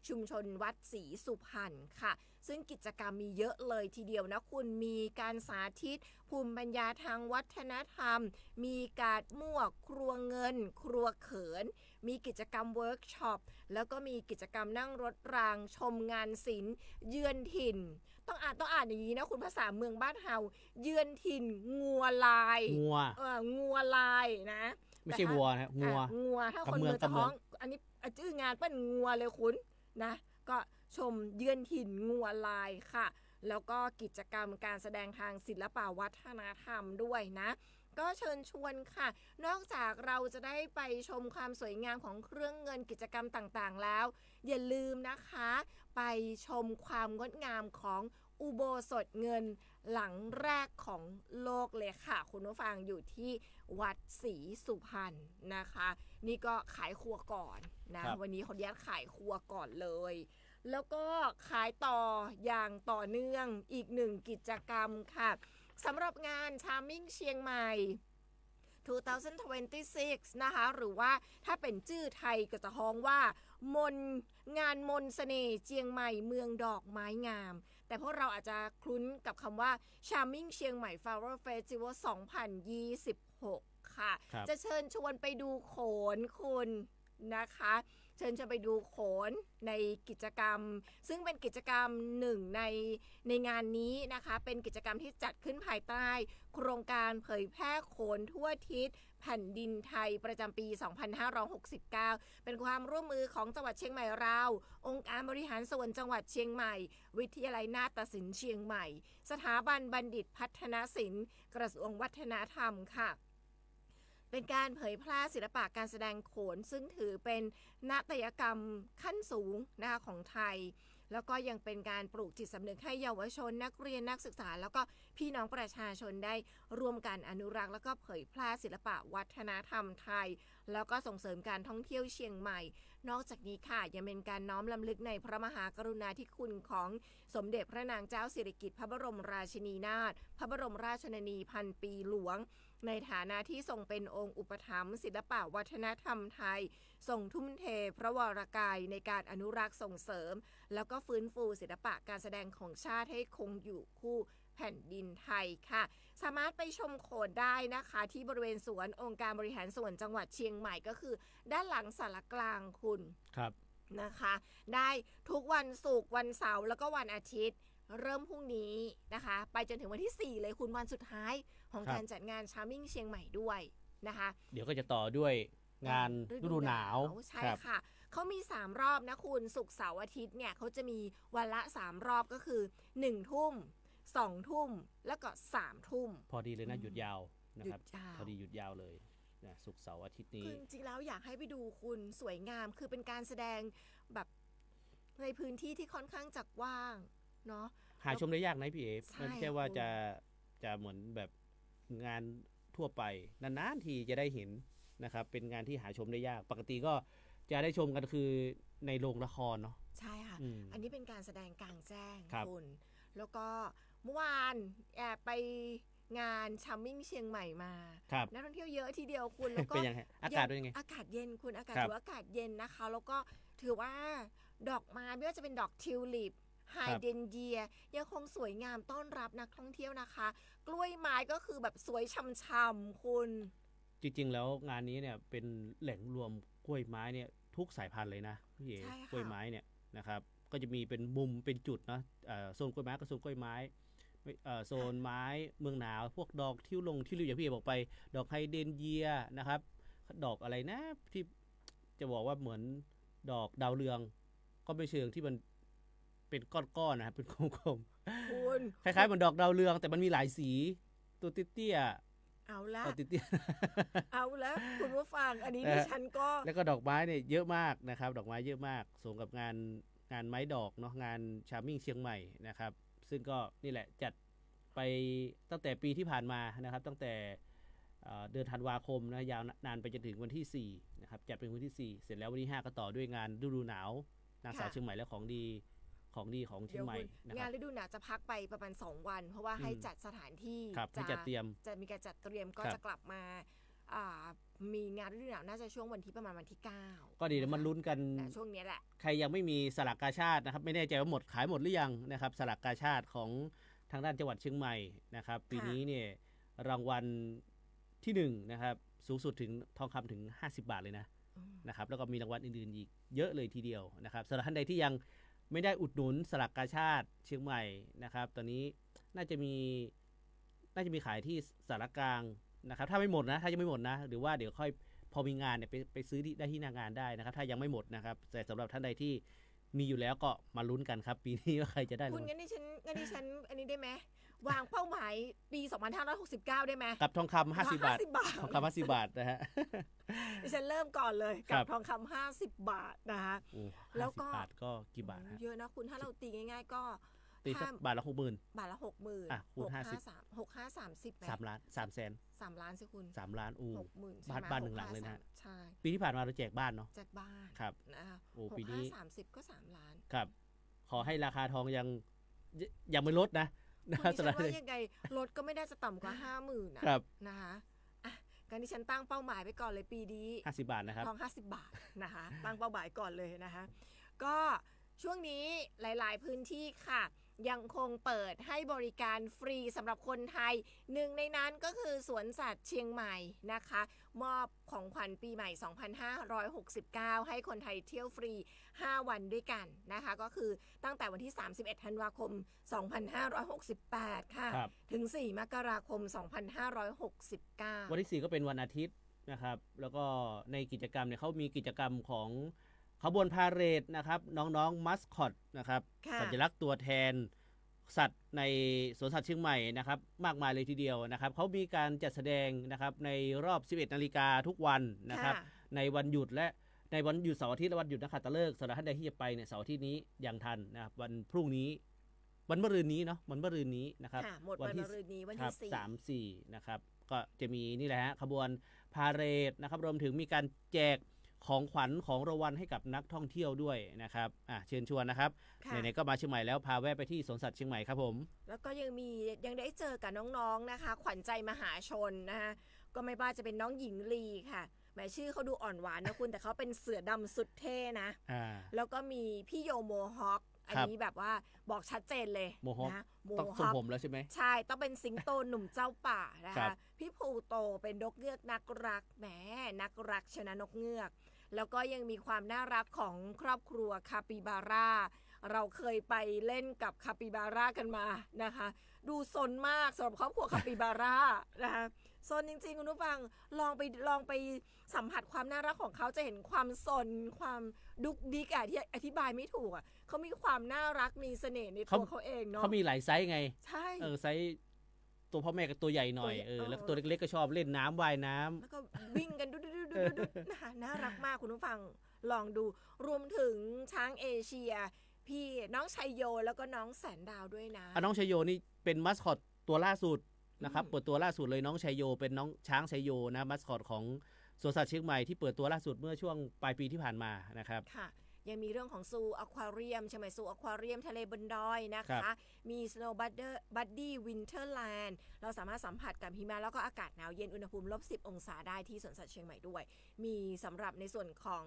ชุมชนวัดศรีสุพรรณค่ะซึ่งกิจกรรมมีเยอะเลยทีเดียวนะคุณมีการสาธิตภูมิปัญญาทางวัฒนธรรมมีการมั่วครัวเงินครัวเขินมีกิจกรรมเวิร์กช็อปแล้วก็มีกิจกรรมนั่งรถรางชมงานศิลป์เยือนถิ่นต้องอ่านอย่างนี้นะคุณภาษาเมืองบ้านเฮาเยือนถิ่นงัวลายงัวลายนะไม่ใช่วัวนะงัวถ้าคนเมืองจะท้องอันนี้ชื่องานเป็นงัวเลยคุณนะก็ชมเยือนถิ่นงัวลายค่ะแล้วก็กิจกรรมการแสดงทางศิลปวัฒนธรรมด้วยนะก็เชิญชวนค่ะนอกจากเราจะได้ไปชมความสวยงามของเครื่องเงินกิจกรรมต่างๆแล้วอย่าลืมนะคะไปชมความงดงามของอุโบสถเงินหลังแรกของโลกเลยค่ะคุณผู้ฟังอยู่ที่วัดศรีสุพรรณนะคะนี่ก็ขายครัวก่อนนะวันนี้ขออนุญาตขายครัวก่อนเลยแล้วก็ขายต่ออย่างต่อเนื่องอีกหนึ่งกิจกรรมค่ะสำหรับงาน Charming เชียงใหม่ 2026 นะคะหรือว่าถ้าเป็นชื่อไทยก็จะฮ้องว่างานมนต์เสน่ห์เชียงใหม่เมืองดอกไม้งามแต่พวกเราอาจจะคุ้นกับคำว่า Charming เชียงใหม่ Flower Festival 2026 ค่ะจะเชิญชวนไปดูโขนคุณนะคะเชิญชวนไปดูโขนในกิจกรรมซึ่งเป็นกิจกรรมหนึ่งในงานนี้นะคะเป็นกิจกรรมที่จัดขึ้นภายใต้โครงการเผยแพร่โขนทั่วทิศแผ่นดินไทยประจำปี 2569 เป็นความร่วมมือของจังหวัดเชียงใหม่เราองค์การบริหารส่วนจังหวัดเชียงใหม่วิทยาลัยนาฏศิลป์เชียงใหม่สถาบันบัณฑิตพัฒนศิลป์กระทรวงวัฒนธรรมค่ะเป็นการเผยแพร่ศิลปะการแสดงโขนซึ่งถือเป็นนาฏยกรรมขั้นสูงนะคะของไทยแล้วก็ยังเป็นการปลูกจิตสำนึกให้เยาวชนนักเรียนนักศึกษาแล้วก็พี่น้องประชาชนได้ร่วมกันอนุรักษ์แล้วก็เผยแพร่ศิลปะวัฒนธรรมไทยแล้วก็ส่งเสริมการท่องเที่ยวเชียงใหม่นอกจากนี้ค่ะยังเป็นการน้อมรำลึกในพระมหากรุณาธิคุณของสมเด็จพระนางเจ้าสิริกิติ์พระบรมราชินีนาถพระบรมราชชนนีพันปีหลวงในฐานะที่ทรงเป็นองค์อุปถัมภ์ศิลปะวัฒนธรรมไทยทรงทุ่มเทพระวรกายในการอนุรักษ์ส่งเสริมแล้วก็ฟื้นฟูศิลปะการแสดงของชาติให้คงอยู่คู่แผ่นดินไทยค่ะสามารถไปชมโขนได้นะคะที่บริเวณสวนองค์การบริหารส่วนจังหวัดเชียงใหม่ก็คือด้านหลังศาลากลางคุณครับนะคะได้ทุกวันศุกร์วันเสาร์แล้วก็วันอาทิตย์เริ่มพรุ่งนี้นะคะไปจนถึงวันที่4เลยคุณวันสุดท้ายของการจัดงาน Charming เชียงใหม่ด้วยนะคะเดี๋ยวก็จะต่อด้วยงานฤดูหนาวใช่ค่ะเขามี3รอบนะคุณศุกร์เสาร์อาทิตย์เนี่ยเขาจะมีวันละ3รอบก็คือ1 ทุ่ม2 ทุ่มแล้วก็3 ทุ่มพอดีเลยนะหยุดยาวนะครับพอดีหยุดยาวเลยนะศุกร์เสาร์อาทิตย์นี้จริงๆแล้วอยากให้ไปดูคุณสวยงามคือเป็นการแสดงแบบในพื้นที่ที่ค่อนข้างจักว้างเนาะหาชมได้ยากนะพี่เอฟไม่ใช่ว่าจะเหมือนแบบงานทั่วไปนานๆทีจะได้เห็นนะครับเป็นงานที่หาชมได้ยากปกติก็จะได้ชมกันคือในโรงละครเนาะใช่ค่ะอันนี้เป็นการแสดงกลางแจ้งคุณแล้วก็เมื่อวานแอบไปงานชัมมิ่งเชียงใหม่มานักท่องเที่ยวเยอะทีเดียวคุณแล้วก็เป็นยังไงอากาศเป็นยังไงอากาศเย็นคุณอากาศถือว่าอากาศเย็นนะคะแล้วก็ถือว่าดอกไม้ไม่ว่าจะเป็นดอกทิวลิปไฮเดนเยียยังคงสวยงามต้อนรับนักท่องเที่ยวนะคะกล้วยไม้ก็คือแบบสวยช่ำๆคุณจริงๆแล้วงานนี้เนี่ยเป็นแหล่งรวมกล้วยไม้เนี่ยทุกสายพันธุ์เลยนะพี่เอ๋กล้วยไม้เนี่ยนะครับก็จะมีเป็นมุมเป็นจุดนะโซนกล้วยไม้กับโซนกล้วยไม้โซนไม้เมืองหนาวพวกดอกทิวลิปอย่างพี่เอ๋บอกไปดอกไฮเดนเยียนะครับดอกอะไรนะที่จะบอกว่าเหมือนดอกดาวเรืองก็ไม่เชิงที่มันเป็นก้อนๆนะครับเป็นกลมๆคล้ายๆเหมือนดอกดาวเรืองแต่มันมีหลายสีตัวเตี้ยเอาละเอาละคุณผู้ฟังอันนี้ดิฉันก็แล้วก็ดอกไม้เนี่ยเยอะมากนะครับดอกไม้เยอะมากสมกับงานไม้ดอกเนาะงาน Charming เชียงใหม่นะครับซึ่งก็นี่แหละจัดไปตั้งแต่ปีที่ผ่านมานะครับตั้งแต่เดือนธันวาคมนะยาวนานไปจนถึงวันที่4นะครับจัดเป็นวันที่4เสร็จแล้ววันที่5ก็ต่อด้วยงานฤดูหนาวนางสาวเชียงใหม่และของดี ของดีของเชียงใหม่นะค งา รั น บ ฤดูหนาวจะพักไปประมาณ2 วัน เพราะว่าให้จัดสถานที่ ครับให้จัดเตรียม จะมีการจัดเตรียมก็ ครับ จะกลับมามีงานฤดูหนาวน่าจะช่วงวันที่ประมาณวันที่ 9 ก็ดีเดี๋ยวมันลุ้นกัน แต่ช่วงนี้แหละ ใครยังไม่มีสลากกาชาตินะครับไม่แน่ใจว่าหมดขายหมดหรือยังนะครับสลากกาชาติของทางด้านจังหวัดเชียงใหม่นะครับปีนี้เนี่ยรางวัลที่1นะครับสูงสุดถึงทองคำถึง50 บาทเลยนะครับแล้วก็มีรางวัลอื่นๆอีกเยอะเลยทีเดียวนะครับสำหรับท่านใดที่ยังไม่ได้อุดหนุนสลากกาชาติเชียงใหม่นะครับตอนนี้น่าจะมีขายที่สารกลางนะครับถ้ายังไม่หมดนะหรือว่าเดี๋ยวค่อยพอมีงานเนี่ยไปซื้อได้ที่หน้างานได้นะครับถ้ายังไม่หมดนะครับแต่สำหรับท่านใดที่มีอยู่แล้วก็มาลุ้นกันครับปีนี้ว่าใครจะได้ คุณ รางวัล งั้นดิฉันอันนี้ได้ไหมวางเป้าหมายปี 2569 ได้ไหม กับทองคำ50 บาท 50 บาท ทองคำ50 บาทนะฮะ ดิฉันเริ่มก่อนเลย ค กั รั บบ ทองคำ50 บาทนะคะ โอ้ แล้วก็ 50 บาทก็กี่บาทฮะ เยอะนะคุณถ้าเราตีง่ายๆก็ ตีสัก ถ้า บาทละ60,000 บาทละ 60,000 อ่ะคูณ 30ไหม 3 ล้าน3 แสน 3 ล้านสิคุณ 3 ล้านอู้ 60,000 บ้าน ใช่ไหม บ้านหนึ่งหลังเลยนะ ใช่ ปีที่ผ่านมาเราแจกบ้านเนาะ จากบ้าน ครับ นะคะ โอ้ปีนี้ 30ก็3 ล้าน ครับ ขอให้ราคาทองยังไม่ลดนะ คุณดิ สำห ฉั รับ นว่ายังไงรถก็ไม่ได้จะต่ำกว่า 50,000นะ ครับ นะคะอ่ะการที่ฉันตั้งเป้าหมายไปก่อนเลยปีนี้ 50 บาทนะครับ ทอง50 บาทนะคะ ตั้งเป้าหมายก่อนเลยนะคะ ก็ช่วงนี้หลายๆพื้นที่ค่ะ ยังคงเปิดให้บริการฟรีสำหรับคนไทยหนึ่งในนั้นก็คือสวนสัตว์เชียงใหม่นะคะ มอบของขวัญปีใหม่ 2569 ให้คนไทยเที่ยวฟรี 5 วันด้วยกันนะคะ ก็คือตั้งแต่วันที่ 31 ธันวาคม 2568 ค่ะ ครับ ถึง 4 มกราคม 2569 วันที่ 4 ก็เป็นวันอาทิตย์นะครับ แล้วก็ในกิจกรรมเนี่ยเขามีกิจกรรมของขบวนพาเหรดนะครับ น้องๆมัสคอตนะครับ ค่ะ สัญลักษณ์ตัวแทนสัตว์ในสวนสัตว์เชียงใหม่นะครับมากมายเลยทีเดียวนะครับเขามีการจัดแสดงนะครับในรอบ 11 นาฬิกาทุกวันนะครับ ค่ะ ในวันหยุดและในวันหยุดเสาร์อาทิตย์และวันหยุดนักขัตฤกษ์สำหรับท่านใดที่จะไปเนี่ยเสาร์อาทิตย์นี้ยังทันนะครับวันพรุ่งนี้วันมะรืนนี้เนาะวันมะรืนนี้นะครับ ค่ะหมดวันมะรืนนี้วัน ครั ที่ บ3-4นะครับก็จะมีนี่แหละฮะขบวนพาเหรดนะครับรวมถึงมีการแจกของขวัญของรางวัลให้กับนักท่องเที่ยวด้วยนะครับเชิญชวนนะครับ ค่ะ ไหนๆก็มาเชียงใหม่แล้วพาแวะไปที่สวนสัตว์เชียงใหม่ครับผม แล้วก็ยังได้เจอกับน้องๆนะคะ ขวัญใจมหาชนนะคะก็ไม่ว่าจะเป็นน้องหญิงลีค่ะแหมชื่อเขาดูอ่อนหวานนะคุณ แต่เขาเป็นเสือดำสุดเท่นะ แล้วก็มีพี่โยโมฮอคอันนี้แบบว่าบอกชัดเจนเลย โมฮอค นะโม ต้อง ฮ ทรง อค ผมแล้วใช่ไหม ใช่ ต้องเป็นสิงโตหนุ่มเจ้าป่านะ ครั คะ บ พี่ภูโตเป็นนกเงือกนักรักแหมนักรักชนะนกเงือก แล้วก็ยังมีความน่ารักของครอบครัวคาปิบาร่าเราเคยไปเล่นกับคาปิบาร่ากันมานะคะ ดูซนมากสำหรับครอบครัวคาปิบาร่านะคะซนจริงๆคุณผู้ฟังลองไปสัมผัสความน่ารักของเขาจะเห็นความซนความดุกดิกที่อธิบายไม่ถูกเขามีความน่ารักมีเสน่ห์ในตัวเขาเองเนาะ เขามีหลายไซส์ไง ใช่ ไซส์ตัวพ่อแม่กับตัวใหญ่หน่อย แล้วก็ตัวเล็กๆก็ชอบเล่นน้ำว่ายน้ำ แล้วก็วิ่งกันดุดๆๆๆนะคะน่ารักมากคุณผู้ฟังลองดูรวมถึงช้างเอเชีย พี่น้องชัยโยแล้วก็น้องแสนดาวด้วยนะ น้องชัยโยนี่เป็นมัสคอตตัวล่าสุดนะครับเปิดตัวล่าสุดเลยน้องชัยโยเป็นน้องช้างชัยโยนะมัสคอตของสวนสัตว์เชียงใหม่ที่เปิดตัวล่าสุดเมื่อช่วงปลายปีที่ผ่านมานะครับ ค่ะ ยังมีเรื่องของซูอควาเรียมใช่ไหมซูอควาเรียมทะเลบนดอยนะ ครั คะ บ มี Snow Buddy Winterland เราสามารถสัมผัสกับหิมะแล้วก็อากาศหนาวเย็นอุณหภูมิ-10 องศาได้ที่สวนสัตว์เชียงใหม่ด้วย มีสำหรับในส่วนของ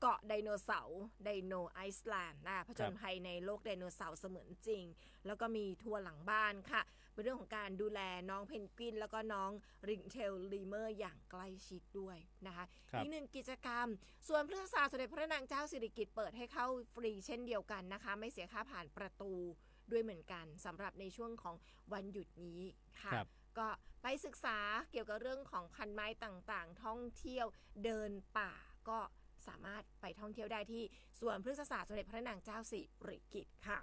เกาะไดโนเสาร์ไดโนไอซ์แลนด์ผจญภัยในโลกไดโนเสาร์เสมือนจริง แล้วก็มีทัวร์หลังบ้านค่ะ เป็นเรื่องของการดูแลน้องเพนกวินแล้วก็น้องริงเทลลีเมอร์อย่างใกล้ชิดด้วยนะคะ ครับ อีกหนึ่งกิจกรรม ส่วนพฤกษศาสตร์สมเด็จพระนางเจ้าสิริกิติ์เปิดให้เข้าฟรีเช่นเดียวกันนะคะ ไม่เสียค่าผ่านประตูด้วยเหมือนกันสำหรับในช่วงของวันหยุดนี้ค่ะ ครับ ก็ไปศึกษาเกี่ยวกับเรื่องของพันไม้ต่างๆ ท่องเที่ยวเดินป่าก็สามารถไปท่องเที่ยวได้ที่สวนพฤกษศาสตร์สมเด็จพระนางเจ้าสิริกิติ์ค่ะ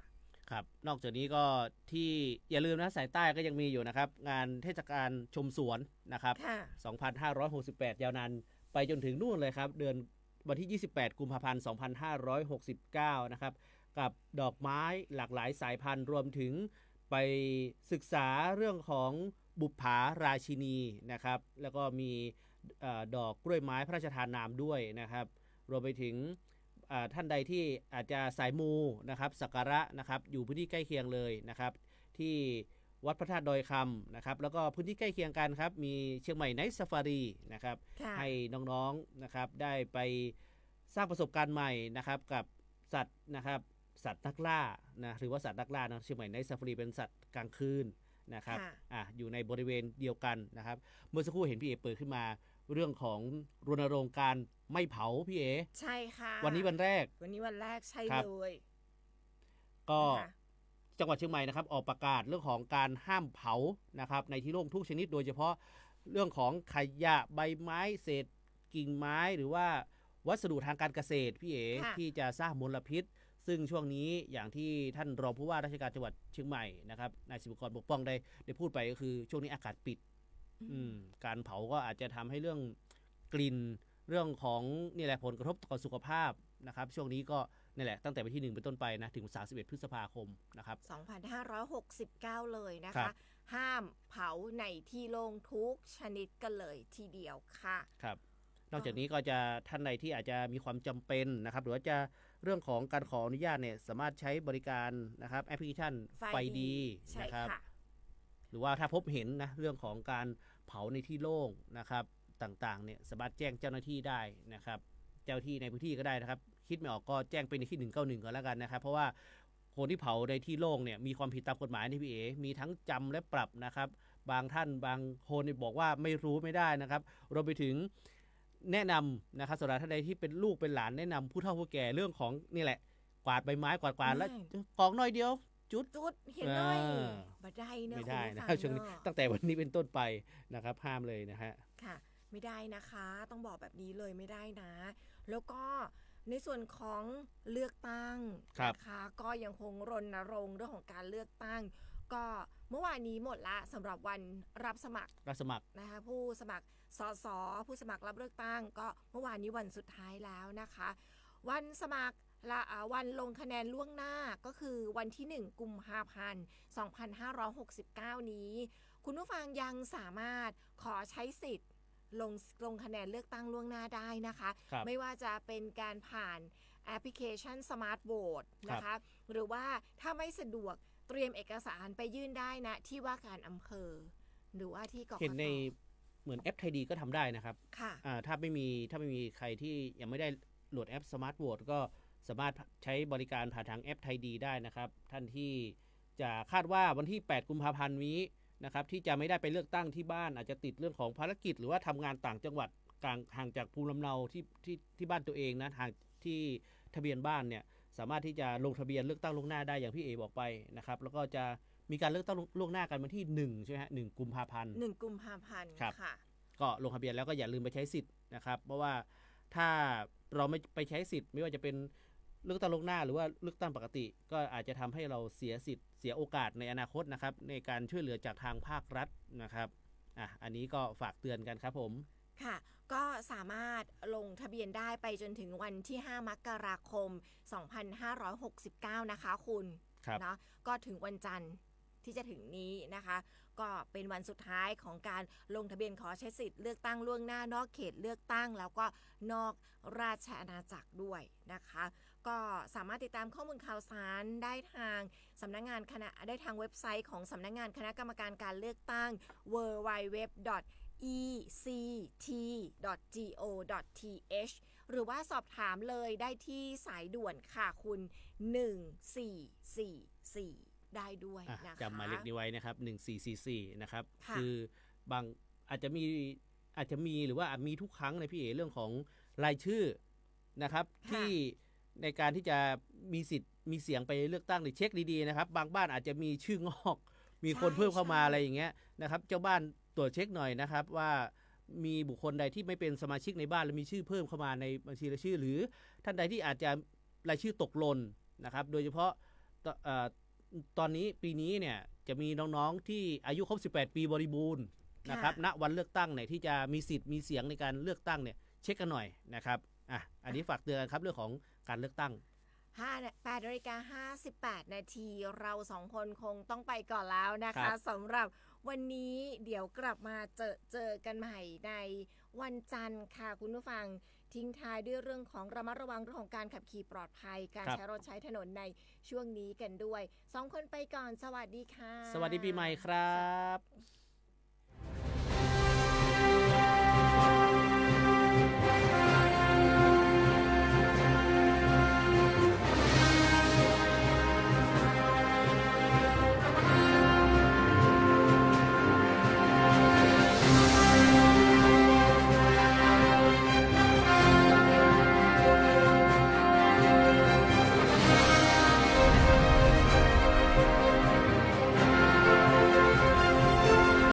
ครับนอกจากนี้ก็ที่อย่าลืมนะสายใต้ก็ยังมีอยู่นะครับงานเทศกาลชมสวนนะครับ ค่ะ 2568 ยาวนานไปจนถึงนู่นเลยครับเดือนวันที่ 28 กุมภาพันธ์ 2569 นะครับกับดอกไม้หลากหลายสายพันธุ์รวมถึงไปศึกษาเรื่องของบุปผาราชินีนะครับแล้วก็มีดอกกล้วยไม้พระราชทานนามด้วยนะครับรวมไปถึง ท่านใดที่อาจจะสายมูนะครับสักการะนะครับอยู่พื้นที่ใกล้เคียงเลยนะครับที่วัดพระธาตุดอยคำนะครับแล้วก็พื้นที่ใกล้เคียงกันครับมีเชียงใหม่ไนท์ซาฟารีนะครับ ค่ะ ให้น้องๆนะครับได้ไปสร้างประสบการณ์ใหม่นะครับกับสัตว์นะครับสัตว์นักล่านะหรือว่าสัตว์นักล่านะเชียงใหม่ไนท์ซาฟารีเป็นสัตว์กลางคืนนะครับ ค่ะ อยู่ในบริเวณเดียวกันนะครับเมื่อสักครู่เห็นพี่เอเปิดขึ้นมาเรื่องของรณรงค์การไม่เผาพี่เอ ใช่ค่ะ วันนี้วันแรก วันนี้วันแรกใช่ ครับ เลย ก็ นะคะ จังหวัดเชียงใหม่นะครับออกประกาศเรื่องของการห้ามเผานะครับในที่โล่งทุกชนิดโดยเฉพาะเรื่องของขยะใบไม้เศษกิ่งไม้หรือว่าวัสดุทางการเกษตรพี่เอ ค่ะ ที่จะสร้างมลพิษ ซึ่งช่วงนี้อย่างที่ท่านรองผู้ว่าราชการจังหวัดเชียงใหม่นะครับนายสิบกรปกป้องได้พูดไปก็คือช่วงนี้อากาศปิดการเผาก็อาจจะทำให้เรื่องกลิ่นเรื่องของนี่แหละผลกระทบต่อสุขภาพนะครับช่วงนี้ก็นี่แหละตั้งแต่วันที่1เป็นต้นไปนะถึง31พฤษภาคมนะครับ 2569 เลยนะ ครั คะ บ ห้ามเผาในที่โล่งทุกชนิดกันเลยทีเดียวค่ะ ครับนอกจากนี้ก็จะท่านใดที่อาจจะมีความจำเป็นนะครับหรือว่าจะเรื่องของการขออนุญาตเนี่ยสามารถใช้บริการนะครับแอปพลิเคชันไฟดี ใช่ นะครับ ค่ะ หรือว่าถ้าพบเห็นนะเรื่องของการเผาในที่โล่งนะครับต่างๆเนี่ยสามารถแจ้งเจ้าหน้าที่ได้นะครับเจ้าที่ในพื้นที่ก็ได้นะครับคิดไม่ออกก็แจ้งไปในที่191ก่อนแล้วกันนะครับเพราะว่าคนที่เผาในที่โล่งเนี่ยมีความผิดตามกฎหมายนี่พี่เอมีทั้งจำและปรับนะครับบางท่านบางคนเนี่ยบอกว่าไม่รู้ไม่ได้นะครับรวมไปถึงแนะนำนะครับสำหรับท่านใดที่เป็นลูกเป็นหลานแนะนำผู้เฒ่าผู้แก่เรื่องของนี่แหละกวาดใบไม้กวาดแล้ว ไม่ กองน้อยเดียวจุด จุดเห็นเลย อ่า บ่ได้เนอะ ไม่ได้ คุณ นะ ผู้ฟัง ช่วงนี้ เนอะ ตั้งแต่วันนี้เป็นต้นไปนะครับห้ามเลยนะฮะ ค่ะ ไม่ได้นะคะ ต้องบอกแบบนี้เลยไม่ได้นะ แล้วก็ในส่วนของเลือกตั้ง ครับ นะคะก็ยังคงรณรงค์เรื่องของการเลือกตั้ง ก็เมื่อวานนี้หมดละสำหรับวันรับสมัคร รับสมัคร นะคะผู้สมัครสสผู้สมัครรับเลือกตั้ง ก็เมื่อวานนี้วันสุดท้ายแล้วนะคะ วันสมัครละวันลงคะแนนล่วงหน้าก็คือวันที่ 1 กุมภาพันธ์ 2569 นี้ คุณผู้ฟังยังสามารถขอใช้สิทธิ์ลงคะแนนเลือกตั้งล่วงหน้าได้นะคะ ครับ ไม่ว่าจะเป็นการผ่านแอปพลิเคชัน Smart Vote นะคะ หรือว่าถ้าไม่สะดวกเตรียมเอกสารไปยื่นได้นะที่ว่าการอำเภอ หรือว่าที่กกต เห็นในเหมือนแอปไทยดีก็ทำได้นะครับ ค่ะ ถ้าไม่มีใครที่ยังไม่ได้โหลดแอป Smart Vote ก็สามารถใช้บริการผ่านทางแอปไทยดีได้นะครับ ท่านที่จะคาดว่าวันที่ 8 กุมภาพันธ์นี้นะครับที่จะไม่ได้ไปเลือกตั้งที่บ้านอาจจะติดเรื่องของภารกิจ หรือว่าทำงานต่างจังหวัดห่างจากภูมิลำเนาที่บ้านตัวเองนะห่างที่ทะเบียนบ้านเนี่ยสามารถที่จะลงทะเบียนเลือกตั้งล่วงหน้าได้อย่างพี่เอบอกไปนะครับแล้วก็จะมีการเลือกตั้งล่วงหน้ากันวันที่1ใช่ไหมฮะ1 กุมภาพันธ์ 1 กุมภาพันธ์ ครับ ค่ะ ก็ลงทะเบียนแล้วก็อย่าลืมไปใช้สิทธิ์นะครับเพราะว่าถ้าเราไม่ไปใช้สิทธิ์ไม่ว่าจะเป็นเลือกตั้งล่วงหน้าหรือว่าเลือกตั้งปกติ ก็อาจจะทำให้เราเสียสิทธิ์เสียโอกาสในอนาคตนะครับในการช่วยเหลือจากทางภาครัฐนะครับอันนี้ก็ฝากเตือนกันครับผม ค่ะ ก็สามารถลงทะเบียนได้ไปจนถึงวันที่ 5 มกราคม 2569 นะคะคุณ ครับ เนาะก็ถึงวันจันทร์ที่จะถึงนี้นะคะ ก็เป็นวันสุดท้ายของการลงทะเบียนขอใช้สิทธิ์เลือกตั้งล่วงหน้านอกเขตเลือกตั้ง แล้วก็นอกราชอาณาจักรด้วยนะคะ ก็สามารถติดตามข้อมูลข่าวสารได้ทางสำนักงานคณะได้ทางเว็บไซต์ของสำนักงานคณะกรรมการการเลือกตั้ง www.ect.go.th หรือว่าสอบถามเลยได้ที่สายด่วนค่ะคุณ 1444 ได้ด้วยนะคะ จำหมายเลขนี้ไว้นะครับ1444นะครับ ค่ะ บางอาจจะมีหรือว่าอาจมีทุกครั้งในพี่เอเรื่องของรายชื่อนะครับที่ในการที่จะมีสิทธิ์มีเสียงไปเลือกตั้งหรือเช็คดีๆนะครับบางบ้านอาจจะมีชื่องอก มีคนเพิ่มเข้ามาอะไรอย่างเงี้ยนะครับเจ้าบ้านตรวจเช็คหน่อยนะครับว่ามีบุคคลใดที่ไม่เป็นสมาชิกในบ้านและมีชื่อเพิ่มเข้ามาในบัญชีรายชื่อ หรือท่านใดที่อาจจะรายชื่อตกหล่นนะครับโดยเฉพาะตอนนี้ปีนี้เนี่ยจะมีน้องๆที่อายุครบ18 ปีบริบูรณ์นะครับณวันเลือกตั้งเนี่ยที่จะมีสิทธิ์มีเสียงในการเลือกตั้งเนี่ยเช็คกันหน่อยนะครับอันนี้ฝากเตือนครับเรื่องของการเลือกตั้ง 8:58 นาทีเราสองคนคงต้องไปก่อนแล้วนะ ครั คะ บ สำหรับวันนี้เดี๋ยวกลับมาเจอกันใหม่ในวันจันทร์ค่ะคุณผู้ฟัง ทิ้งท้ายด้วยเรื่องของระมัดระวังเรื่องของการขับขี่ปลอดภัยการ ครับ ใช้รถใช้ถนนในช่วงนี้กันด้วย2 คนไปก่อนสวัสดีค่ะ สวัสดีปีใหม่ครับ